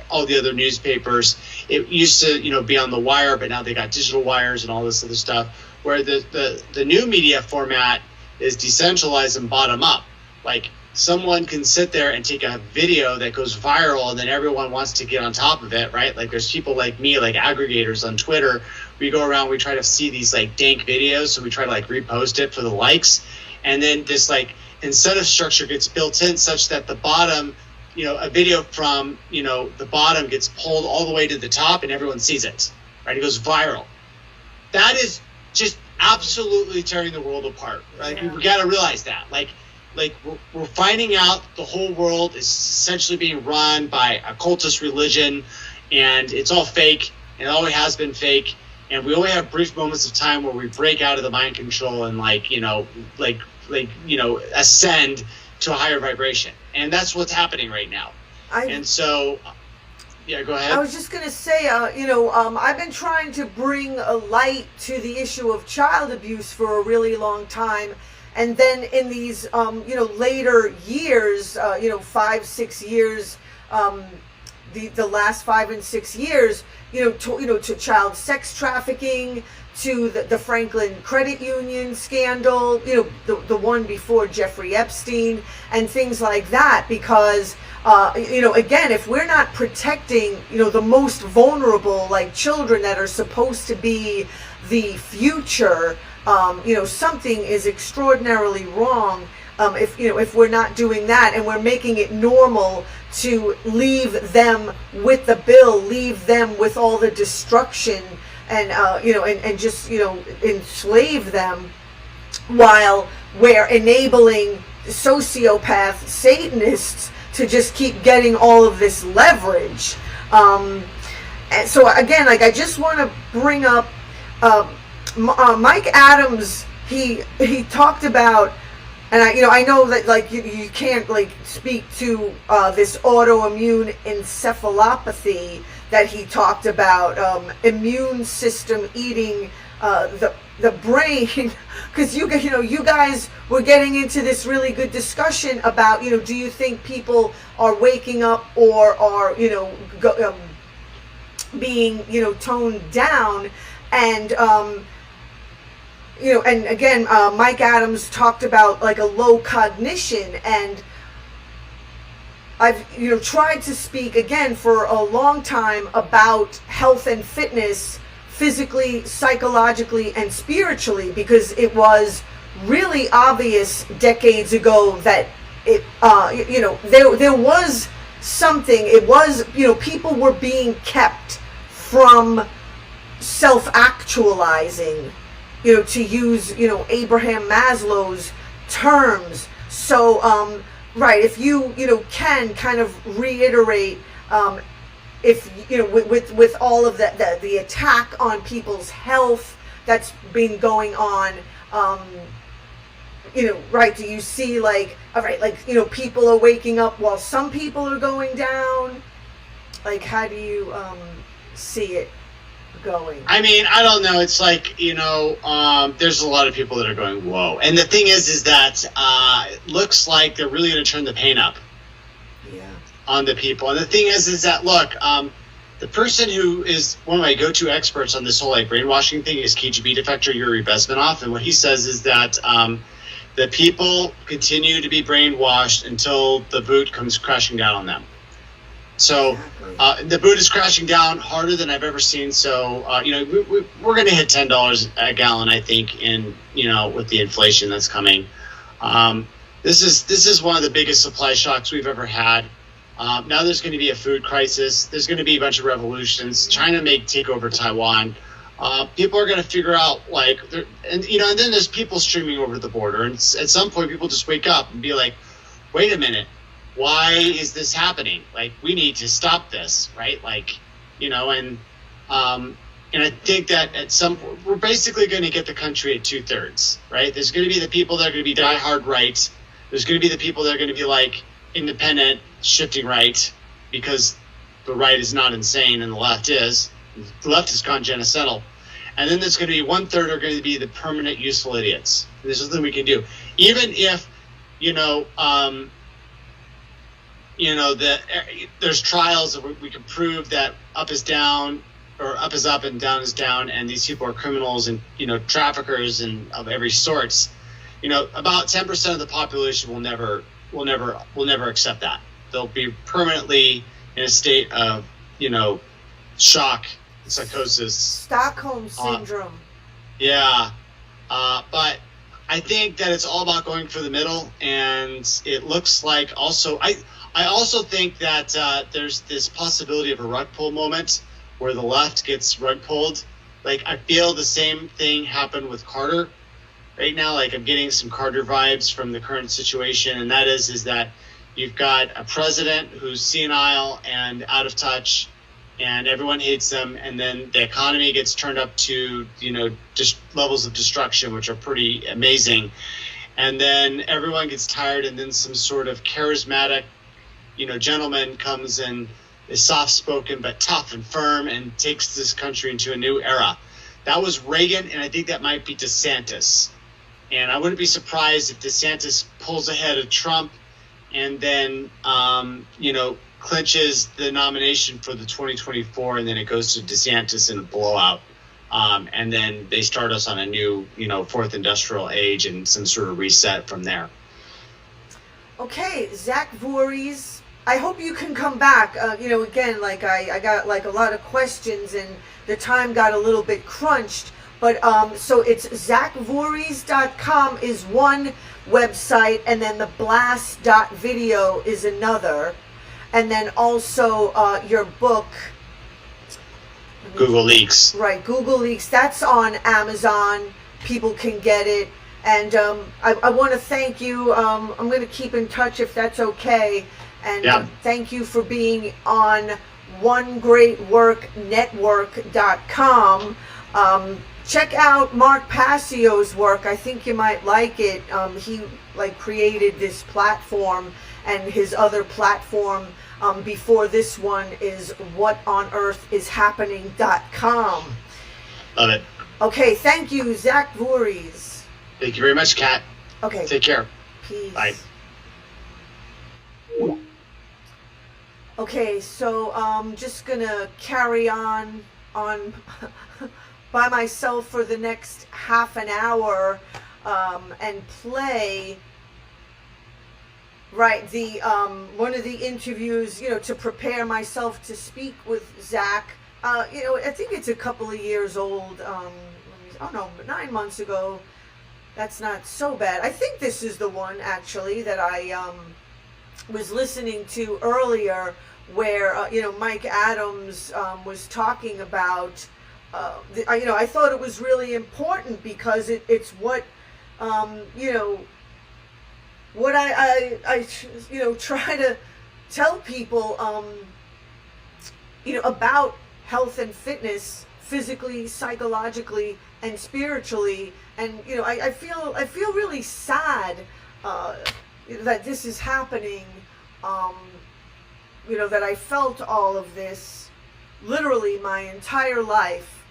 Speaker 4: all the other newspapers. It used to, be on the wire, but now they got digital wires and all this other stuff, where the new media format is decentralized and bottom up. Like someone can sit there and take a video that goes viral and then everyone wants to get on top of it, right? Like there's people like me, like aggregators on Twitter. We go around, we try to see these like dank videos, so we try to like repost it for the likes. And then this like incentive structure gets built in such that the bottom, a video from, the bottom gets pulled all the way to the top and everyone sees it, right? It goes viral. That is just absolutely tearing the world apart. Right? Yeah. We got to realize that. Like we're finding out the whole world is essentially being run by a cultist religion, and it's all fake, and it always has been fake. And we only have brief moments of time where we break out of the mind control and ascend to a higher vibration. And that's what's happening right now. Go ahead.
Speaker 1: I was just going to say, I've been trying to bring a light to the issue of child abuse for a really long time. And then in these, later years, 5-6 years, the last 5 and 6 years, to child sex trafficking, to the Franklin Credit Union scandal, the one before Jeffrey Epstein and things like that. Because, again, if we're not protecting, the most vulnerable, like children that are supposed to be the future, something is extraordinarily wrong. If we're not doing that, and we're making it normal to leave them with the bill, leave them with all the destruction, and and just enslave them, while we're enabling sociopath Satanists to just keep getting all of this leverage. And so again, I just want to bring up Mike Adams. He talked about, and I know that you can't speak to this autoimmune encephalopathy that he talked about, immune system eating the brain, because you guys were getting into this really good discussion about do you think people are waking up or are being toned down, and and again, Mike Adams talked about a low cognition, and I've tried to speak again for a long time about health and fitness, physically, psychologically, and spiritually, because it was really obvious decades ago that it there was something. It was people were being kept from self-actualizing, to use Abraham Maslow's terms. So right, if you can kind of reiterate, if with all of the attack on people's health that's been going on, right, do you see people are waking up while some people are going down? How do you see it going?
Speaker 4: I mean, I don't know. It's there's a lot of people that are going, whoa. And the thing is that it looks like they're really going to turn the pain up on the people. And the thing is that, look, the person who is one of my go-to experts on this whole brainwashing thing is KGB defector Yuri Bezmenov. And what he says is that the people continue to be brainwashed until the boot comes crashing down on them. So the boot is crashing down harder than I've ever seen. So we're going to hit $10 a gallon, I think, in with the inflation that's coming. This is one of the biggest supply shocks we've ever had. Now there's going to be a food crisis. There's going to be a bunch of revolutions. China may take over Taiwan. People are going to figure out and then there's people streaming over the border. And at some point, people just wake up and be like, wait a minute, why is this happening? Like, we need to stop this, right? And I think that at some point, we're basically going to get the country at 2/3, right? There's going to be the people that are going to be diehard right. There's going to be the people that are going to be like independent, shifting right, because the right is not insane and the left is. The left has gone genocidal. And then there's going to be 1/3 are going to be the permanent useful idiots. There's something we can do. Even if, there's trials that we can prove that up is down, or up is up and down is down, and these people are criminals and, traffickers and of every sorts. About 10% of the population will never accept that. They'll be permanently in a state of, shock, psychosis.
Speaker 1: Stockholm syndrome.
Speaker 4: Yeah. But I think that it's all about going for the middle, and it looks like also, I also think that there's this possibility of a rug pull moment where the left gets rug pulled. Like, I feel the same thing happened with Carter right now. Like, I'm getting some Carter vibes from the current situation, and that is that you've got a president who's senile and out of touch, and everyone hates them, and then the economy gets turned up to, just levels of destruction, which are pretty amazing. And then everyone gets tired, and then some sort of charismatic, gentleman comes and is soft-spoken but tough and firm and takes this country into a new era. That was Reagan, and I think that might be DeSantis. And I wouldn't be surprised if DeSantis pulls ahead of Trump and then, clinches the nomination for the 2024, and then it goes to DeSantis in a blowout. And then they start us on a new, fourth industrial age and some sort of reset from there.
Speaker 1: Okay, Zach Vorhies, I hope you can come back. Again, I got a lot of questions and the time got a little bit crunched. But so it's zachvorhies.com is one website, and then the blast.video is another. And then also your book,
Speaker 4: Google Leaks.
Speaker 1: Right, Google Leaks. That's on Amazon. People can get it. And I want to thank you. I'm going to keep in touch if that's okay. And thank you for being on onegreatworknetwork.com. Check out Mark Passio's work. I think you might like it. He created this platform, and his other platform before this one is whatonearthishappening.com.
Speaker 4: Love it.
Speaker 1: Okay, thank you, Zach Vorhies.
Speaker 4: Thank you very much, Kat.
Speaker 1: Okay.
Speaker 4: Take care.
Speaker 1: Peace.
Speaker 4: Bye.
Speaker 1: Okay, so just gonna carry on by myself for the next half an hour and play the one of the interviews, to prepare myself to speak with Zach. I think it's a couple of years old. 9 months ago. That's not so bad. I think this is the one actually that I was listening to earlier, where Mike Adams was talking about. I thought it was really important because it's what what I try to tell people about health and fitness, physically, psychologically, and spiritually. And I feel really sad that this is happening. That I felt all of this literally my entire life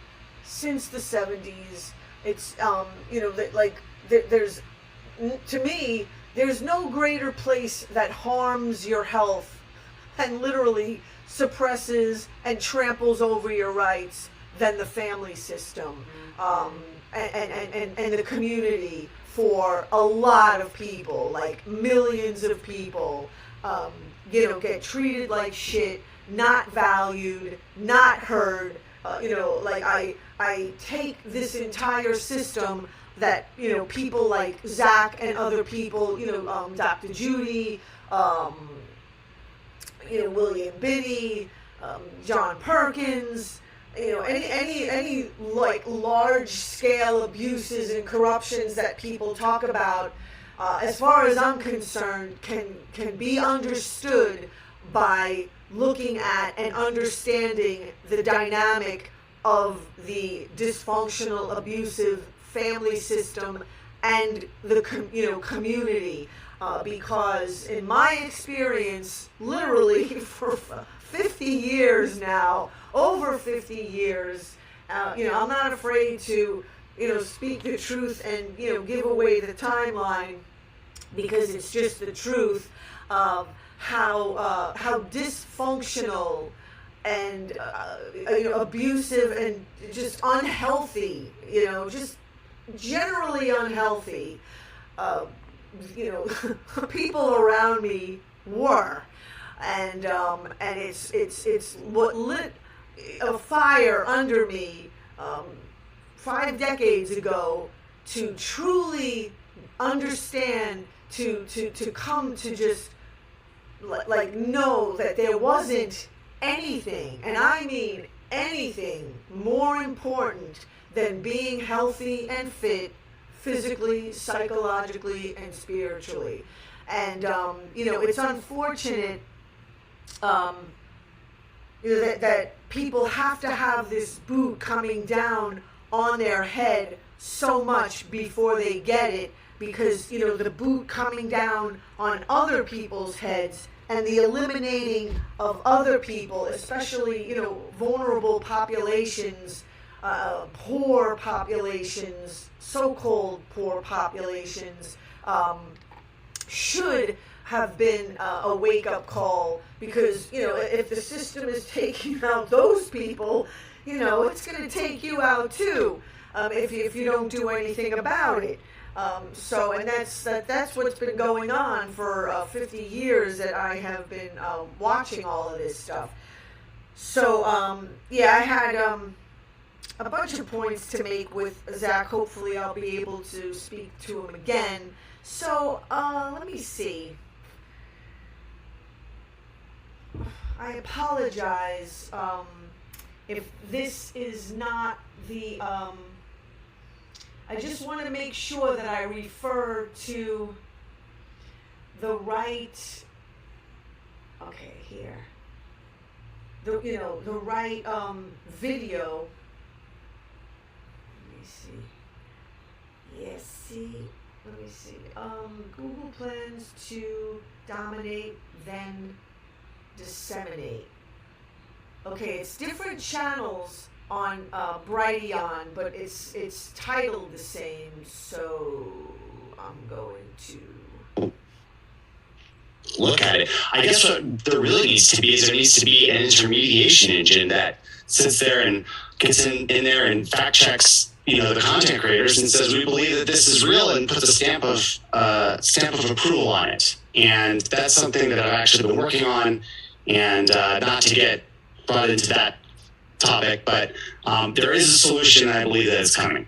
Speaker 1: since the 70s. It's there's, to me, there's no greater place that harms your health and literally suppresses and tramples over your rights than the family system and the community for a lot of people, like millions of people. Get treated like shit, not valued, not heard. I take this entire system that, people like Zach and other people, Dr. Judy, William Binney, John Perkins, any like large scale abuses and corruptions that people talk about, as far as I'm concerned, can be understood by looking at and understanding the dynamic of the dysfunctional, abusive family system and the community. Because in my experience, literally for 50 years now, over 50 years, I'm not afraid to, speak the truth and, give away the timeline, because it's just the truth of how dysfunctional and, abusive and just unhealthy, just generally unhealthy, people around me were, and it's what lit a fire under me 5 decades ago to truly understand, to come to just like know that there wasn't anything, and I mean anything, more important than being healthy and fit, physically, psychologically, and spiritually. And it's unfortunate that people have to have this boot coming down on their head so much before they get it, because the boot coming down on other people's heads and the eliminating of other people, especially vulnerable populations, poor populations, so-called poor populations, should have been a wake-up call, because if the system is taking out those people, it's going to take you out too, if you don't do anything about it. And that's what's been going on for 50 years that I have been watching all of this stuff. So I had a bunch of points to make with Zach. Hopefully I'll be able to speak to him again. So let me see. I apologize if this is not the I just want to make sure that I refer to the right, okay, here, the right video. Let me see. Yes, see. Let me see. Google plans to dominate, then disseminate. Okay, it's different channels on Brighteon, but it's titled the same, so I'm going to
Speaker 5: look at it. I guess what there really needs to be is there needs to be an intermediation engine that sits there and gets in there and fact checks the content creators and says, we believe that this is real, and puts a stamp of approval on it. And that's something that I've actually been working on, and not to get brought into that topic, but there is a solution, and I believe that it's coming.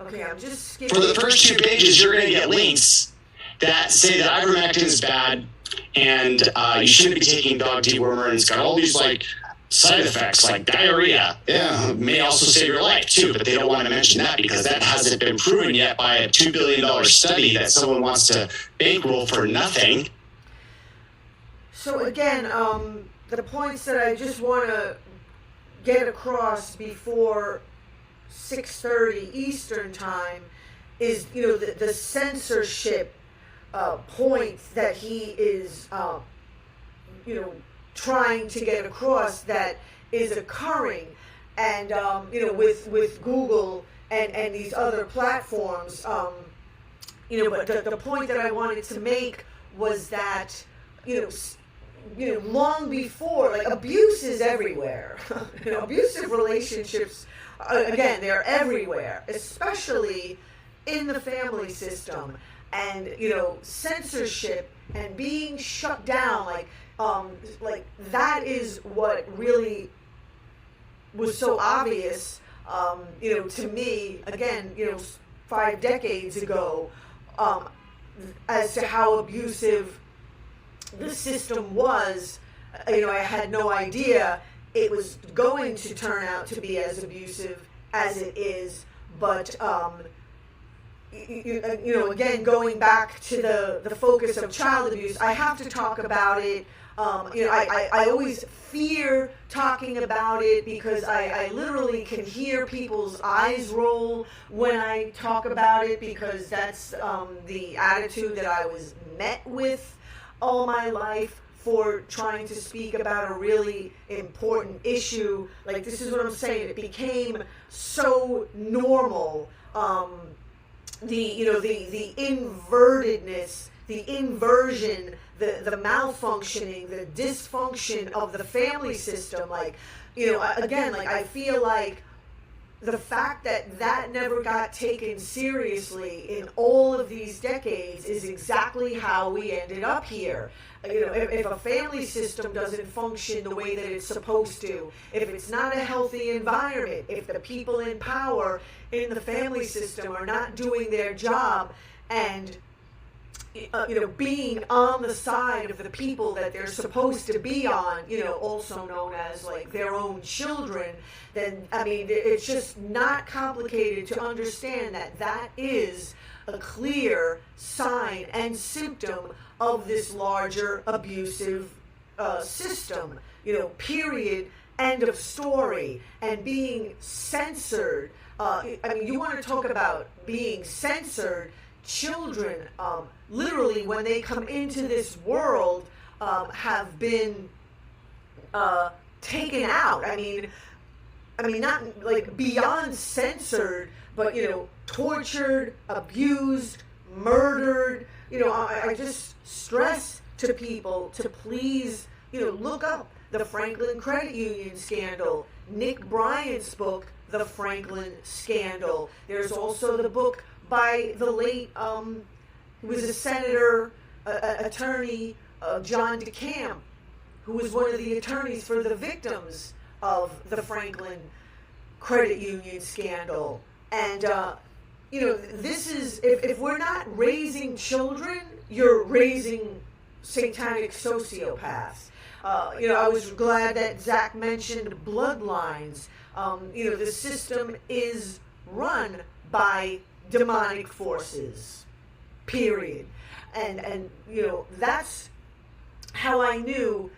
Speaker 1: Okay, I'm just skipping.
Speaker 5: For the first 2 pages, you're going to get links that say that ivermectin is bad, and you shouldn't be taking dog dewormer, and it's got all these side effects like diarrhea. Yeah, may also save your life too, but they don't want to mention that because that hasn't been proven yet by a $2 billion study that someone wants to bankroll for nothing.
Speaker 1: So again, the points that I just want to get across before 6:30 Eastern time is, the censorship point that he is, trying to get across that is occurring, and with Google and these other platforms, but the point that I wanted to make was that long before, abuse is everywhere. Abusive relationships, again, they're everywhere, especially in the family system, and censorship and being shut down, that is what really was so obvious, to me, again, 5 decades ago, as to how abusive the system was, I had no idea it was going to turn out to be as abusive as it is. But again, going back to the focus of child abuse, I have to talk about it. I always fear talking about it because I literally can hear people's eyes roll when I talk about it, because that's the attitude that I was met with all my life for trying to speak about a really important issue. Like, this is what I'm saying, it became so normal. The invertedness, the inversion, the malfunctioning, the dysfunction of the family system. Like, again, like, I feel like the fact that never got taken seriously in all of these decades is exactly how we ended up here. If a family system doesn't function the way that it's supposed to, if it's not a healthy environment, if the people in power in the family system are not doing their job and being on the side of the people that they're supposed to be on, also known as like their own children, then, I mean, it's just not complicated to understand that is a clear sign and symptom of this larger abusive system, period, end of story. And being censored, you want to talk about being censored. Children, literally, when they come into this world, have been taken out. I mean, not like beyond censored, but tortured, abused, murdered. I just stress to people to please, look up the Franklin Credit Union scandal, Nick Bryant's book, The Franklin Scandal. There's also the book by the late, who was a senator, attorney, John DeCamp, who was one of the attorneys for the victims of the Franklin Credit Union scandal. And, this is, if we're not raising children, you're raising satanic sociopaths. I was glad that Zach mentioned bloodlines. The system is run by demonic forces, period. And that's how I knew,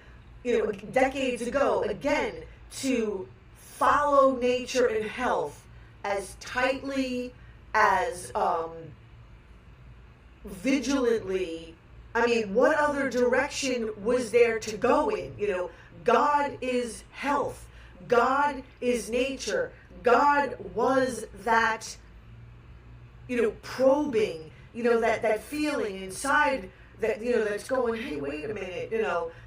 Speaker 1: decades ago, again, to follow nature and health as tightly, as vigilantly. I mean, what other direction was there to go in? God is health. God is nature. God was that, probing, that feeling inside that, that's going, hey, wait a minute,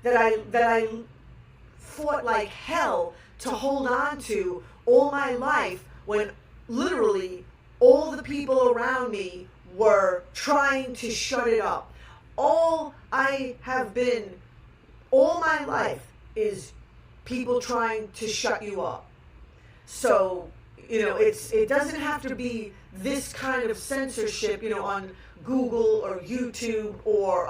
Speaker 1: that I fought like hell to hold on to all my life, when literally all the people around me were trying to shut it up. All I have been all my life is people trying to shut you up. So, it doesn't have to be this kind of censorship, on Google or YouTube or,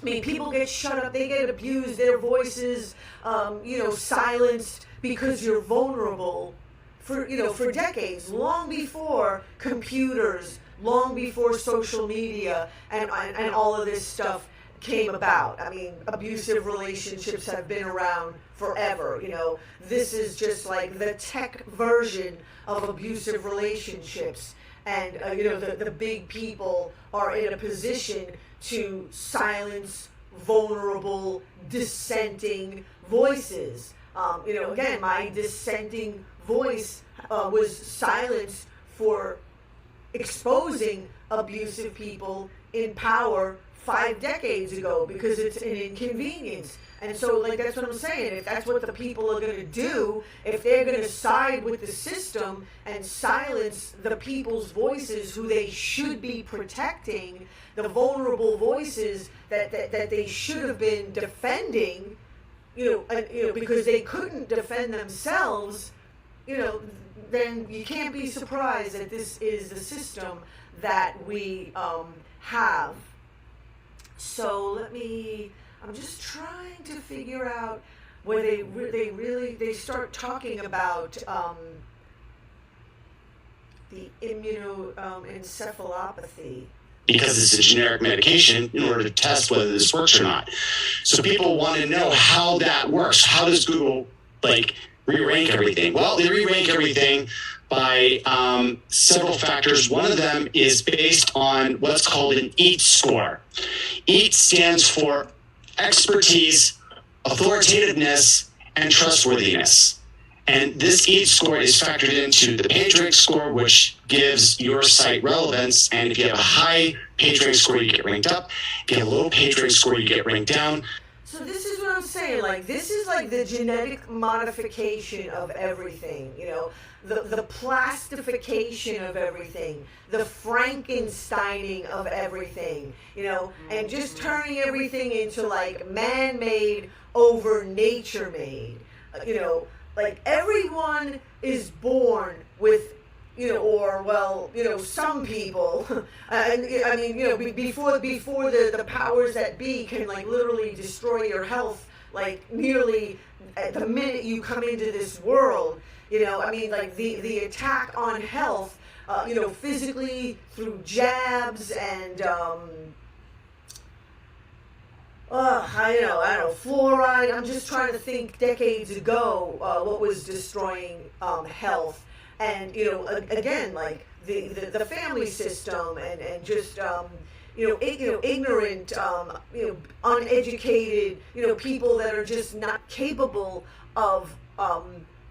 Speaker 1: people get shut up, they get abused, their voices, silenced because you're vulnerable for decades, long before computers, long before social media and all of this stuff came about. I mean, abusive relationships have been around forever. This is just like the tech version of abusive relationships. And, the big people are in a position to silence vulnerable, dissenting voices. Again, my dissenting voice was silenced for exposing abusive people in power 5 decades ago because it's an inconvenience. And so, that's what I'm saying. If that's what the people are going to do, if they're going to side with the system and silence the people's voices who they should be protecting, the vulnerable voices that they should have been defending, because they couldn't defend themselves, then you can't be surprised that this is the system that we have. So let me I'm just trying to figure out where they start talking about the immunoencephalopathy.
Speaker 5: Because it's a generic medication in order to test whether this works or not. So people want to know how that works. How does Google re-rank everything? Well, they re-rank everything by several factors. One of them is based on what's called an EAT score. EAT stands for expertise, authoritativeness, and trustworthiness. And this EAT score is factored into the PageRank score, which gives your site relevance. And if you have a high PageRank score, you get ranked up. If you have a low PageRank score, you get ranked down.
Speaker 1: So this is what I'm saying. Like, this is like the genetic modification of everything. You know, the plastification of everything, the Frankensteining of everything. You know, and just turning everything into like man-made over nature-made. You know. Like, everyone is born with, you know, or, well, you know, some people, and I mean, you know, before the powers that be can, like, literally destroy your health, like, nearly at the minute you come into this world, you know, I mean, like, the attack on health, you know, physically through jabs and, I don't know, fluoride. I'm just trying to think decades ago what was destroying health. And, you know, again, like the family system and just, ignorant, uneducated, people that are just not capable of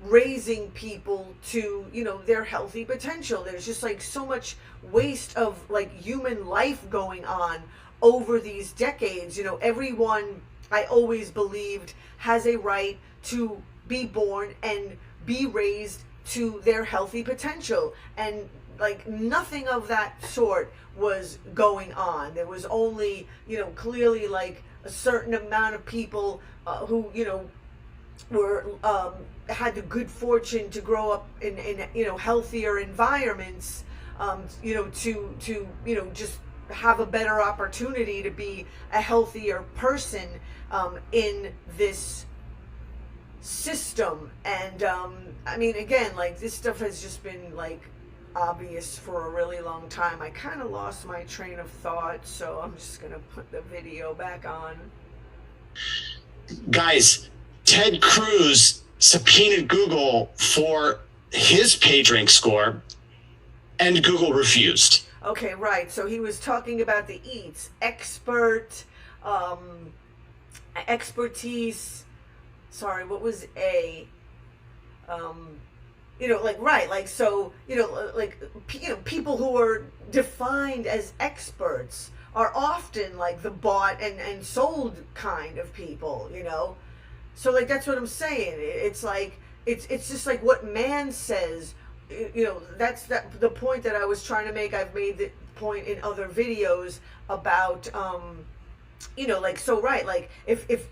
Speaker 1: raising people to, their healthy potential. There's just like so much waste of like human life going on over these decades. Everyone, I always believed, has a right to be born and be raised to their healthy potential, and like nothing of that sort was going on. There was only, clearly like a certain amount of people who, were had the good fortune to grow up in healthier environments, to just have a better opportunity to be a healthier person in this system. And I mean, again, like this stuff has just been like obvious for a really long time. I kind of lost my train of thought, so I'm just gonna put the video back on.
Speaker 5: Guys, Ted Cruz subpoenaed Google for his PageRank score, and Google refused.
Speaker 1: Okay, right. So he was talking about the EATs, expertise. Sorry, what was A? People who are defined as experts are often like the bought and sold kind of people, So like that's what I'm saying. It's like it's just like what man says. That's the point that I was trying to make. I've made the point in other videos about if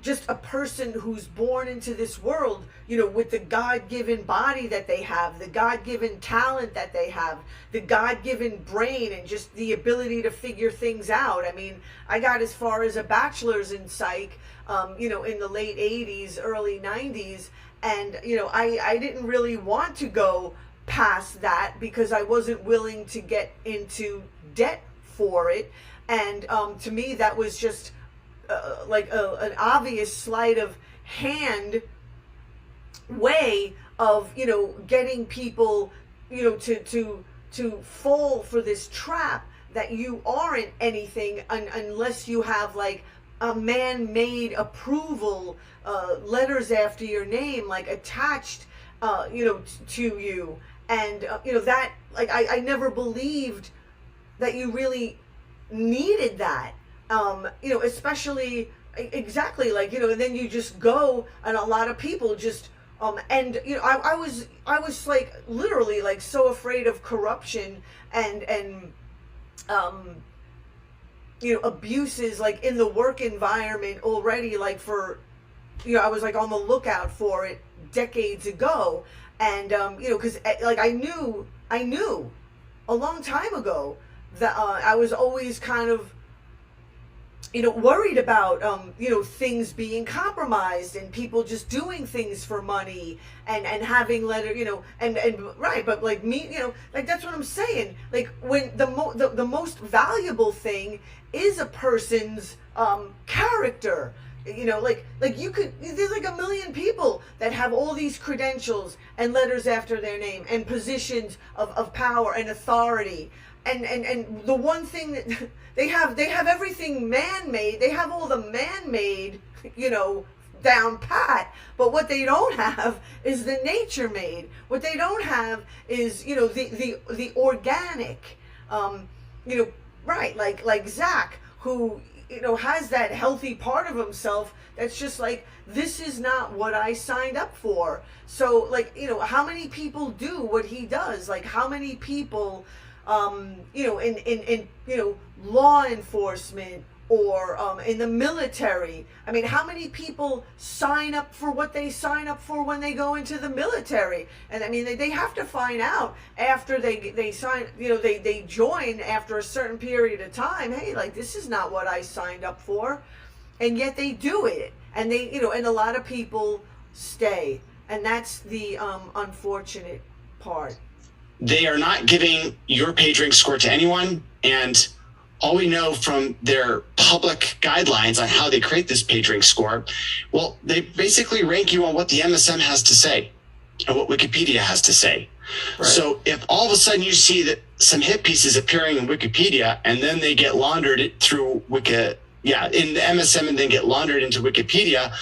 Speaker 1: just a person who's born into this world, with the God-given body that they have, the God-given talent that they have, the God-given brain, and just the ability to figure things out. I mean, I got as far as a bachelor's in psych, in the late 80s, early 90s, and, I didn't really want to go past that because I wasn't willing to get into debt for it. And to me, that was just an obvious sleight of hand way of getting people to fall for this trap that you aren't anything unless you have like a man-made approval, letters after your name like attached to you. And that, like, I never believed that you really needed that. Especially exactly like, and then you just go, and a lot of people just, and, I was like literally like so afraid of corruption and abuses like in the work environment already, like for, I was like on the lookout for it decades ago. And, cause like I knew a long time ago that, I was always kind of, worried about things being compromised and people just doing things for money and having and right, but like me, like that's what I'm saying. Like when the most valuable thing is a person's character. Like you could, there's like a million people that have all these credentials and letters after their name and positions of power and authority, and the one thing that they have everything man-made. They have all the man-made, down pat. But what they don't have is the nature-made. What they don't have is, the organic, right? Like Zach, who has that healthy part of himself that's just like, this is not what I signed up for. So like, how many people do what he does? Like how many people in law enforcement or in the military. I mean, how many people sign up for what they sign up for when they go into the military? And I mean, they have to find out after they sign, they join after a certain period of time. Hey, like this is not what I signed up for, and yet they do it, and they, and a lot of people stay, and that's the unfortunate part.
Speaker 5: They are not giving your PageRank score to anyone, and all we know from their public guidelines on how they create this PageRank score, well, they basically rank you on what the MSM has to say and what Wikipedia has to say. Right. So if all of a sudden you see that some hit pieces appearing in Wikipedia and then they get laundered through in the MSM and then get laundered into Wikipedia,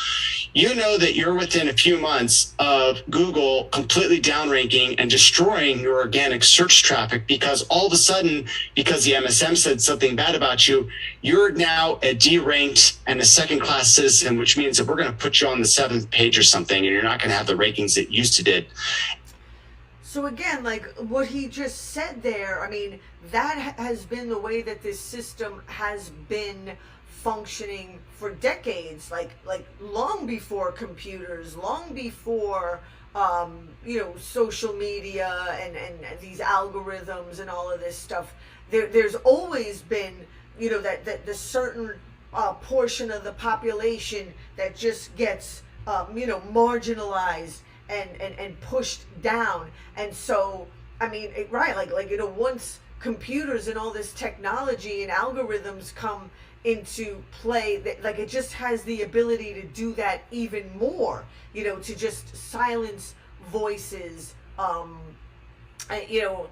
Speaker 5: you know that you're within a few months of Google completely downranking and destroying your organic search traffic, because all of a sudden, because the MSM said something bad about you, you're now a deranked and a second-class citizen, which means that we're going to put you on the 7th page or something, and you're not going to have the rankings that used to did.
Speaker 1: So again, like what he just said there, I mean, that has been the way that this system has been functioning for decades, like long before computers, long before social media and these algorithms and all of this stuff. There's always been that the certain portion of the population that just gets marginalized and pushed down. And so I mean, right, once computers and all this technology and algorithms come into play, like it just has the ability to do that even more, to just silence voices. It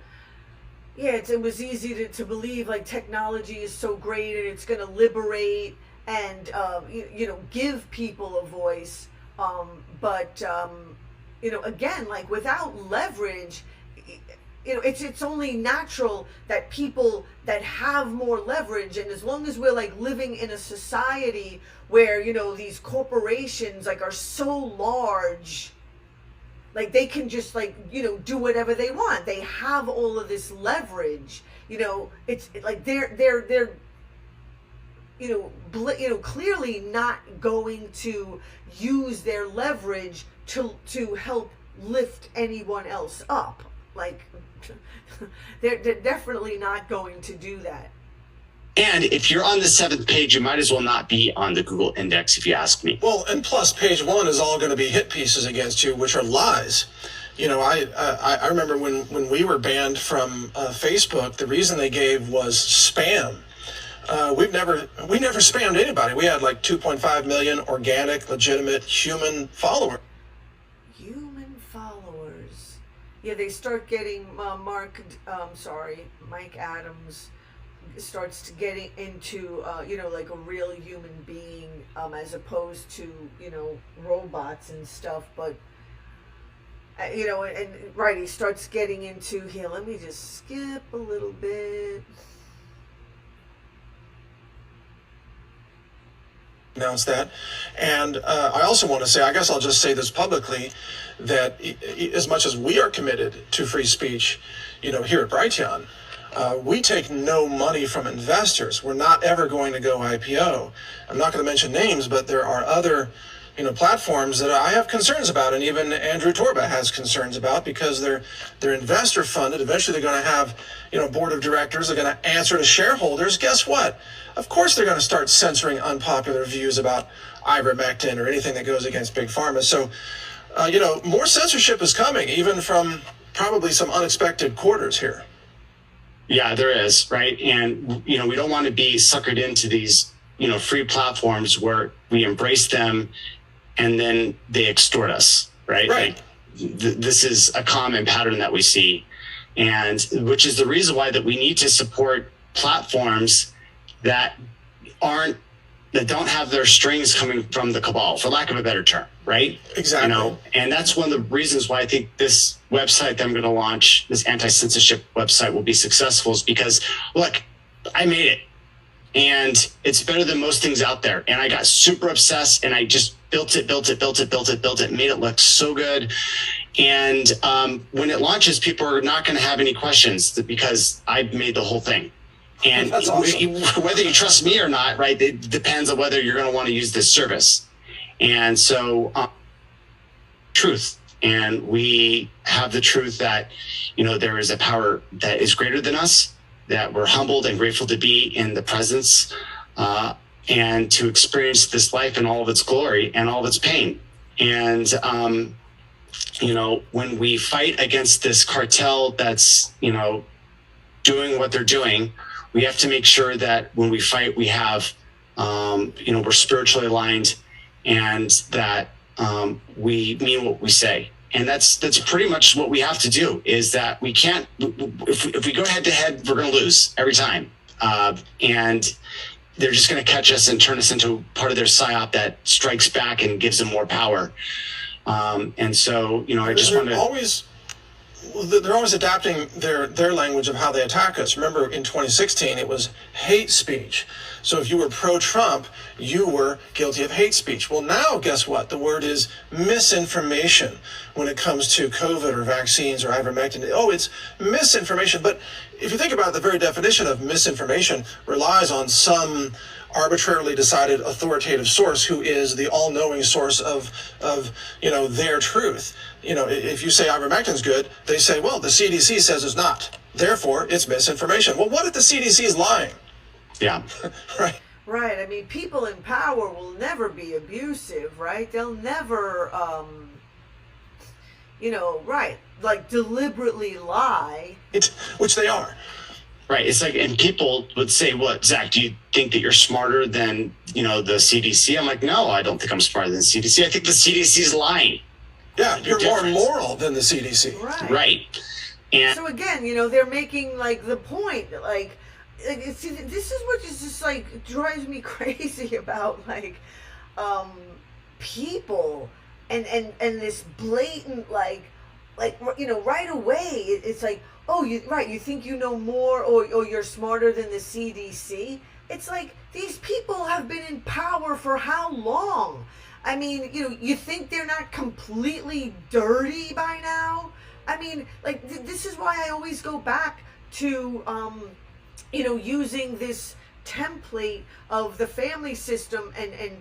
Speaker 1: was easy to believe like technology is so great and it's going to liberate and give people a voice, but again, like without leverage, it's only natural that people that have more leverage, and as long as we're like living in a society where these corporations like are so large, like they can just like do whatever they want. They have all of this leverage. It's like they're clearly not going to use their leverage to help lift anyone else up. Like they're definitely not going to do that.
Speaker 5: And if you're on the 7th page, you might as well not be on the Google index, if you ask me.
Speaker 6: Well, and plus page 1 is all going to be hit pieces against you, which are lies. I remember when we were banned from Facebook, the reason they gave was spam. We never spammed anybody. We had like 2.5 million organic, legitimate human followers.
Speaker 1: Yeah, they start getting Mike Adams starts to getting into like a real human being, as opposed to robots and stuff. But and right, he starts getting into here. Let me just skip a little bit.
Speaker 6: Announce that. And I also want to say, I guess I'll just say this publicly, that as much as we are committed to free speech, here at Brighteon, we take no money from investors. We're not ever going to go IPO. I'm not going to mention names, but there are other, platforms that I have concerns about, and even Andrew Torba has concerns about, because they're investor funded. Eventually, they're going to have board of directors. They're going to answer to shareholders. Guess what? Of course, they're going to start censoring unpopular views about ivermectin or anything that goes against big pharma. So, more censorship is coming, even from probably some unexpected quarters here.
Speaker 5: Yeah, there is, right? And, we don't want to be suckered into these, free platforms where we embrace them and then they extort us, right?
Speaker 6: Right.
Speaker 5: Like, this is a common pattern that we see, and which is the reason why that we need to support platforms that don't have their strings coming from the cabal, for lack of a better term, right?
Speaker 6: Exactly.
Speaker 5: And that's one of the reasons why I think this website that I'm going to launch, this anti-censorship website, will be successful, is because, look, I made it, and it's better than most things out there. And I got super obsessed, and I just built it, made it look so good. And when it launches, people are not going to have any questions because I made the whole thing. And
Speaker 6: That's awesome.
Speaker 5: Whether you trust me or not, right, it depends on whether you're going to want to use this service. And so, truth. And we have the truth that, there is a power that is greater than us, that we're humbled and grateful to be in the presence and to experience this life in all of its glory and all of its pain. And, when we fight against this cartel that's, doing what they're doing, we have to make sure that when we fight, we have, we're spiritually aligned, and that we mean what we say. And that's pretty much what we have to do, is that we can't, if we go head to head, we're going to lose every time. And they're just going to catch us and turn us into part of their psyop that strikes back and gives them more power. And so, I just want to...
Speaker 6: They're always adapting their language of how they attack us. Remember, in 2016, it was hate speech. So if you were pro-Trump, you were guilty of hate speech. Well, now, guess what? The word is misinformation when it comes to COVID or vaccines or ivermectin. Oh, it's misinformation. But if you think about it, the very definition of misinformation relies on some arbitrarily decided authoritative source who is the all-knowing source of their truth. If you say ivermectin's good, they say, well, the CDC says it's not. Therefore, it's misinformation. Well, what if the CDC is lying?
Speaker 5: Yeah.
Speaker 6: Right.
Speaker 1: Right. I mean, people in power will never be abusive, right? They'll never, like deliberately lie.
Speaker 6: Which they are.
Speaker 5: Right. It's like, and people would say, what, Zach, do you think that you're smarter than, the CDC? I'm like, no, I don't think I'm smarter than the CDC. I think the CDC is lying.
Speaker 6: Yeah, you're more moral than the CDC.
Speaker 1: Right.
Speaker 5: And
Speaker 1: so again, they're making like the point, like see, this is what is just like drives me crazy about like people and this blatant like right away it's like, oh, you think you know more or you're smarter than the CDC. It's like, these people have been in power for how long? I mean, you think they're not completely dirty by now? I mean, like, this is why I always go back to, using this template of the family system and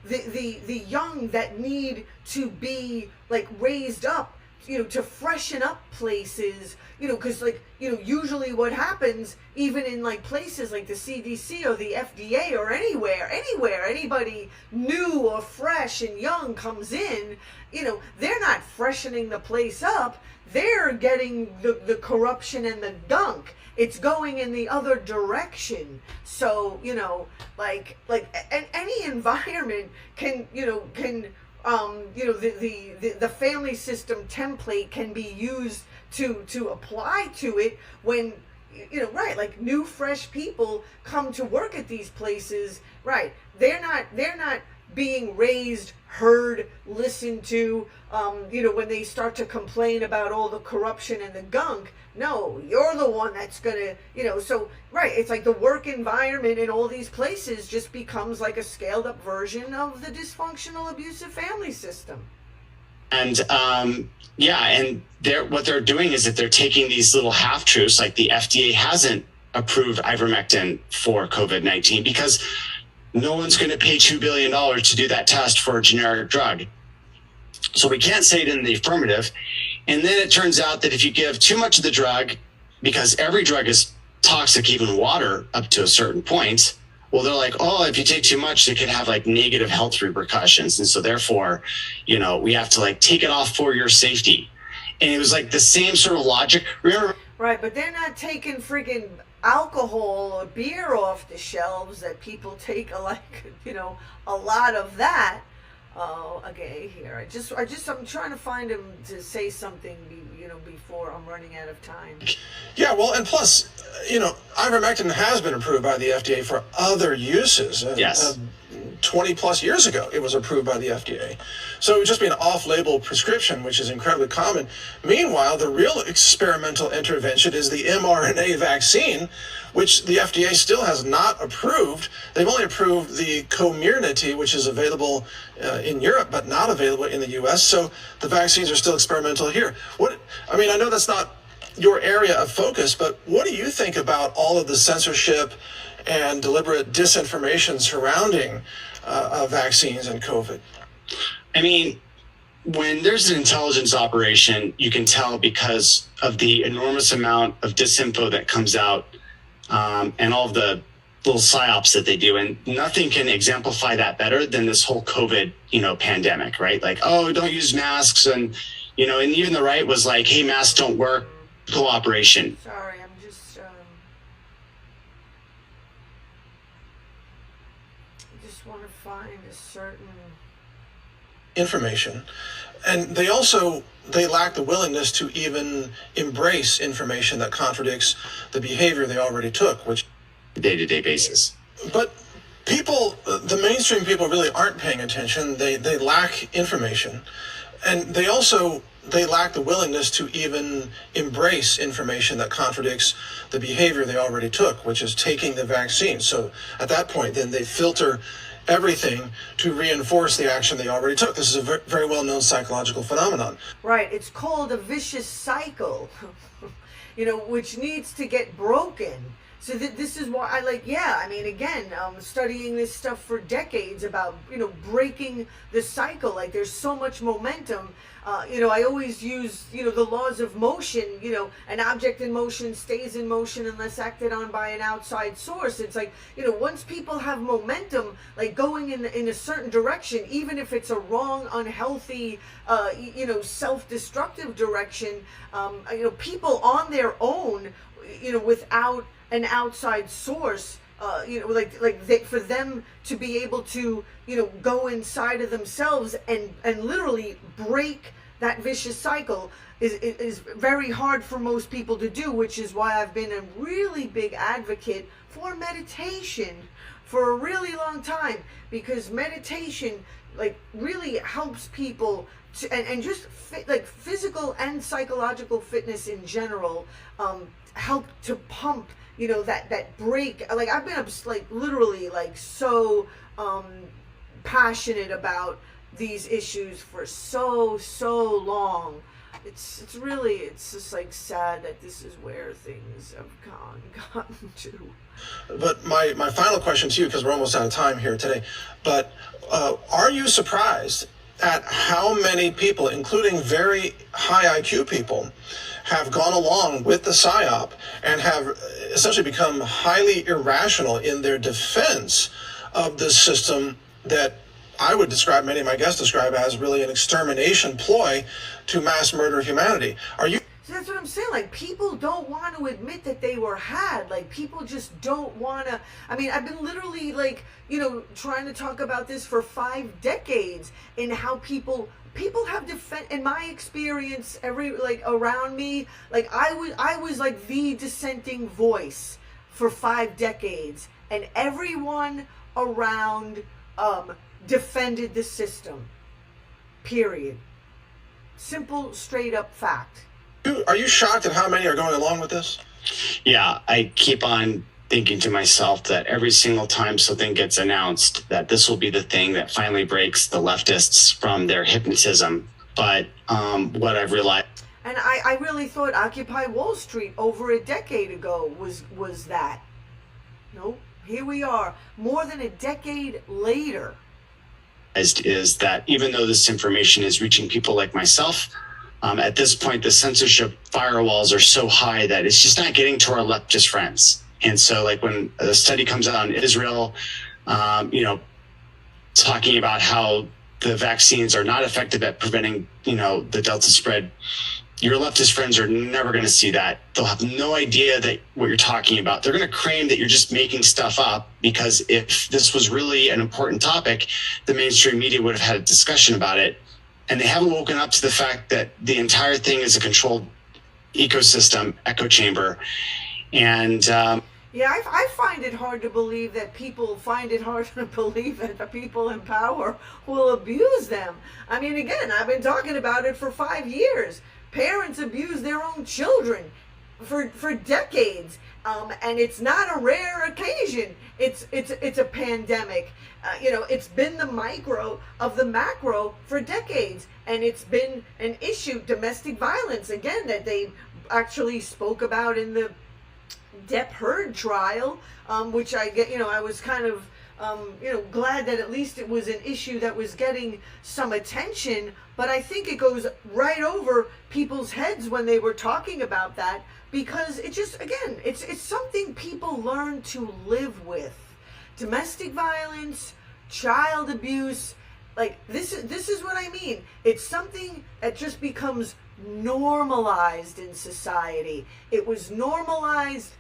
Speaker 1: the young that need to be, like, raised up, to freshen up places, because, like, usually what happens, even in, like, places like the CDC or the FDA or anywhere, anybody new or fresh and young comes in, they're not freshening the place up. They're getting the corruption and the gunk. It's going in the other direction. So, like any environment can the family system template can be used to apply to it when, like new fresh people come to work at these places, right? They're not being raised, heard, listened to, when they start to complain about all the corruption and the gunk. No, you're the one that's gonna, so, right, it's like the work environment in all these places just becomes like a scaled up version of the dysfunctional, abusive family system.
Speaker 5: And, and what they're doing is that they're taking these little half-truths, like the FDA hasn't approved ivermectin for COVID-19 because no one's going to pay $2 billion to do that test for a generic drug. So we can't say it in the affirmative. And then it turns out that if you give too much of the drug, because every drug is toxic, even water, up to a certain point, well, they're like, oh, if you take too much, it could have like negative health repercussions. And so therefore, we have to like take it off for your safety. And it was like the same sort of logic. Remember?
Speaker 1: Right, but they're not taking friggin' alcohol or beer off the shelves that people take a lot of that. Oh, okay, here. I'm trying to find him to say something, before I'm running out of time.
Speaker 6: Yeah, well, and plus, ivermectin has been approved by the FDA for other uses.
Speaker 5: Yes.
Speaker 6: 20 plus years ago, it was approved by the FDA. So it would just be an off-label prescription, which is incredibly common. Meanwhile, the real experimental intervention is the mRNA vaccine, which the FDA still has not approved. They've only approved the Comirnaty, which is available in Europe, but not available in the US. So the vaccines are still experimental here. I know that's not your area of focus, but what do you think about all of the censorship and deliberate disinformation surrounding vaccines and COVID?
Speaker 5: I mean, when there's an intelligence operation, you can tell because of the enormous amount of disinfo that comes out and all of the little psyops that they do. And nothing can exemplify that better than this whole COVID, pandemic, right? Like, oh, don't use masks. And even the right was like, hey, masks don't work, cooperation.
Speaker 1: Sorry, I'm just, I just want to find a certain
Speaker 6: information. And they lack the willingness to even embrace information that contradicts the behavior they already took, which
Speaker 5: day-to-day basis.
Speaker 6: But the mainstream people really aren't paying attention. They lack information. And they lack the willingness to even embrace information that contradicts the behavior they already took, which is taking the vaccine. So at that point, then they filter everything to reinforce the action they already took. This is a very well-known psychological phenomenon.
Speaker 1: Right, it's called a vicious cycle, which needs to get broken. So this is why studying this stuff for decades about, breaking the cycle. Like there's so much momentum. I always use, the laws of motion, an object in motion stays in motion unless acted on by an outside source. It's like, once people have momentum, like going in a certain direction, even if it's a wrong, unhealthy, self-destructive direction, people on their own, without an outside source, for them to be able to, go inside of themselves and literally break that vicious cycle is very hard for most people to do, which is why I've been a really big advocate for meditation for a really long time, because meditation really helps people to, and just physical and psychological fitness in general, help to pump that break. I've been literally so passionate about these issues for so long. It's just sad that this is where things have gotten to.
Speaker 6: But my final question to you, because we're almost out of time here today, but are you surprised at how many people, including very high IQ people, have gone along with the PSYOP and have essentially become highly irrational in their defense of this system that I would describe, many of my guests describe, as really an extermination ploy to mass murder humanity? Are you...
Speaker 1: So that's what I'm saying. People don't want to admit that they were had. People just don't want to. I've been literally trying to talk about this for 5 decades, and how people have in my experience, around me, I was the dissenting voice for 5 decades, and everyone around defended the system. Period. Simple, straight up fact.
Speaker 6: Are you shocked at how many are going along with this?
Speaker 5: Yeah, I keep on thinking to myself that every single time something gets announced, that this will be the thing that finally breaks the leftists from their hypnotism. But what I've realized...
Speaker 1: And I really thought Occupy Wall Street over a decade ago was that. Nope. Here we are, more than a decade later.
Speaker 5: Is that even though this information is reaching people like myself, at this point, the censorship firewalls are so high that it's just not getting to our leftist friends. And so, like, when a study comes out on Israel, talking about how the vaccines are not effective at preventing, the Delta spread, your leftist friends are never going to see that. They'll have no idea that what you're talking about. They're going to claim that you're just making stuff up, because if this was really an important topic, the mainstream media would have had a discussion about it. And they haven't woken up to the fact that the entire thing is a controlled ecosystem, echo chamber. And
Speaker 1: yeah, I find it hard to believe that people find it hard to believe that the people in power will abuse them. I mean, again, I've been talking about it for 5 years. Parents abuse their own children for decades, and it's not a rare occasion. It's a pandemic. It's been the micro of the macro for decades, and it's been an issue. Domestic violence, again, that they actually spoke about in the Depp Heard trial, which I was kind of glad that at least it was an issue that was getting some attention. But I think it goes right over people's heads when they were talking about that, because it just, again, it's something people learn to live with. Domestic violence, child abuse, like this is what I mean. It's something that just becomes normalized in society. It was normalized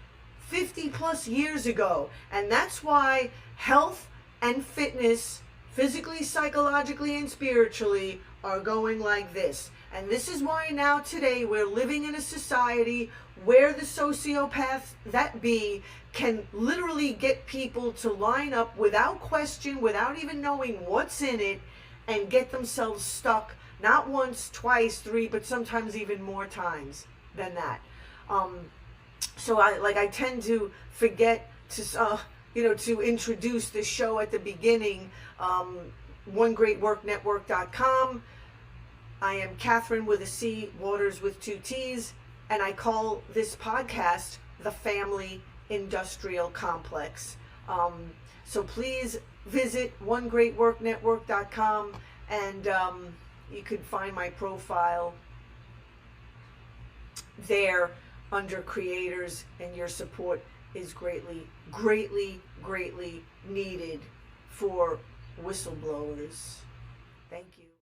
Speaker 1: 50 plus years ago, and that's why health and fitness, physically, psychologically, and spiritually, are going like this. And this is why now today we're living in a society where the sociopaths that be can literally get people to line up without question, without even knowing what's in it, and get themselves stuck not once, twice, 3, but sometimes even more times than that. So I tend to forget to to introduce the show at the beginning. OneGreatWorkNetwork.com. I am Catherine with a C, Waters with 2 T's, and I call this podcast the Family Industrial Complex. So please visit OneGreatWorkNetwork.com, and you can find my profile there under creators, and your support is greatly, greatly, greatly needed for whistleblowers. Thank you.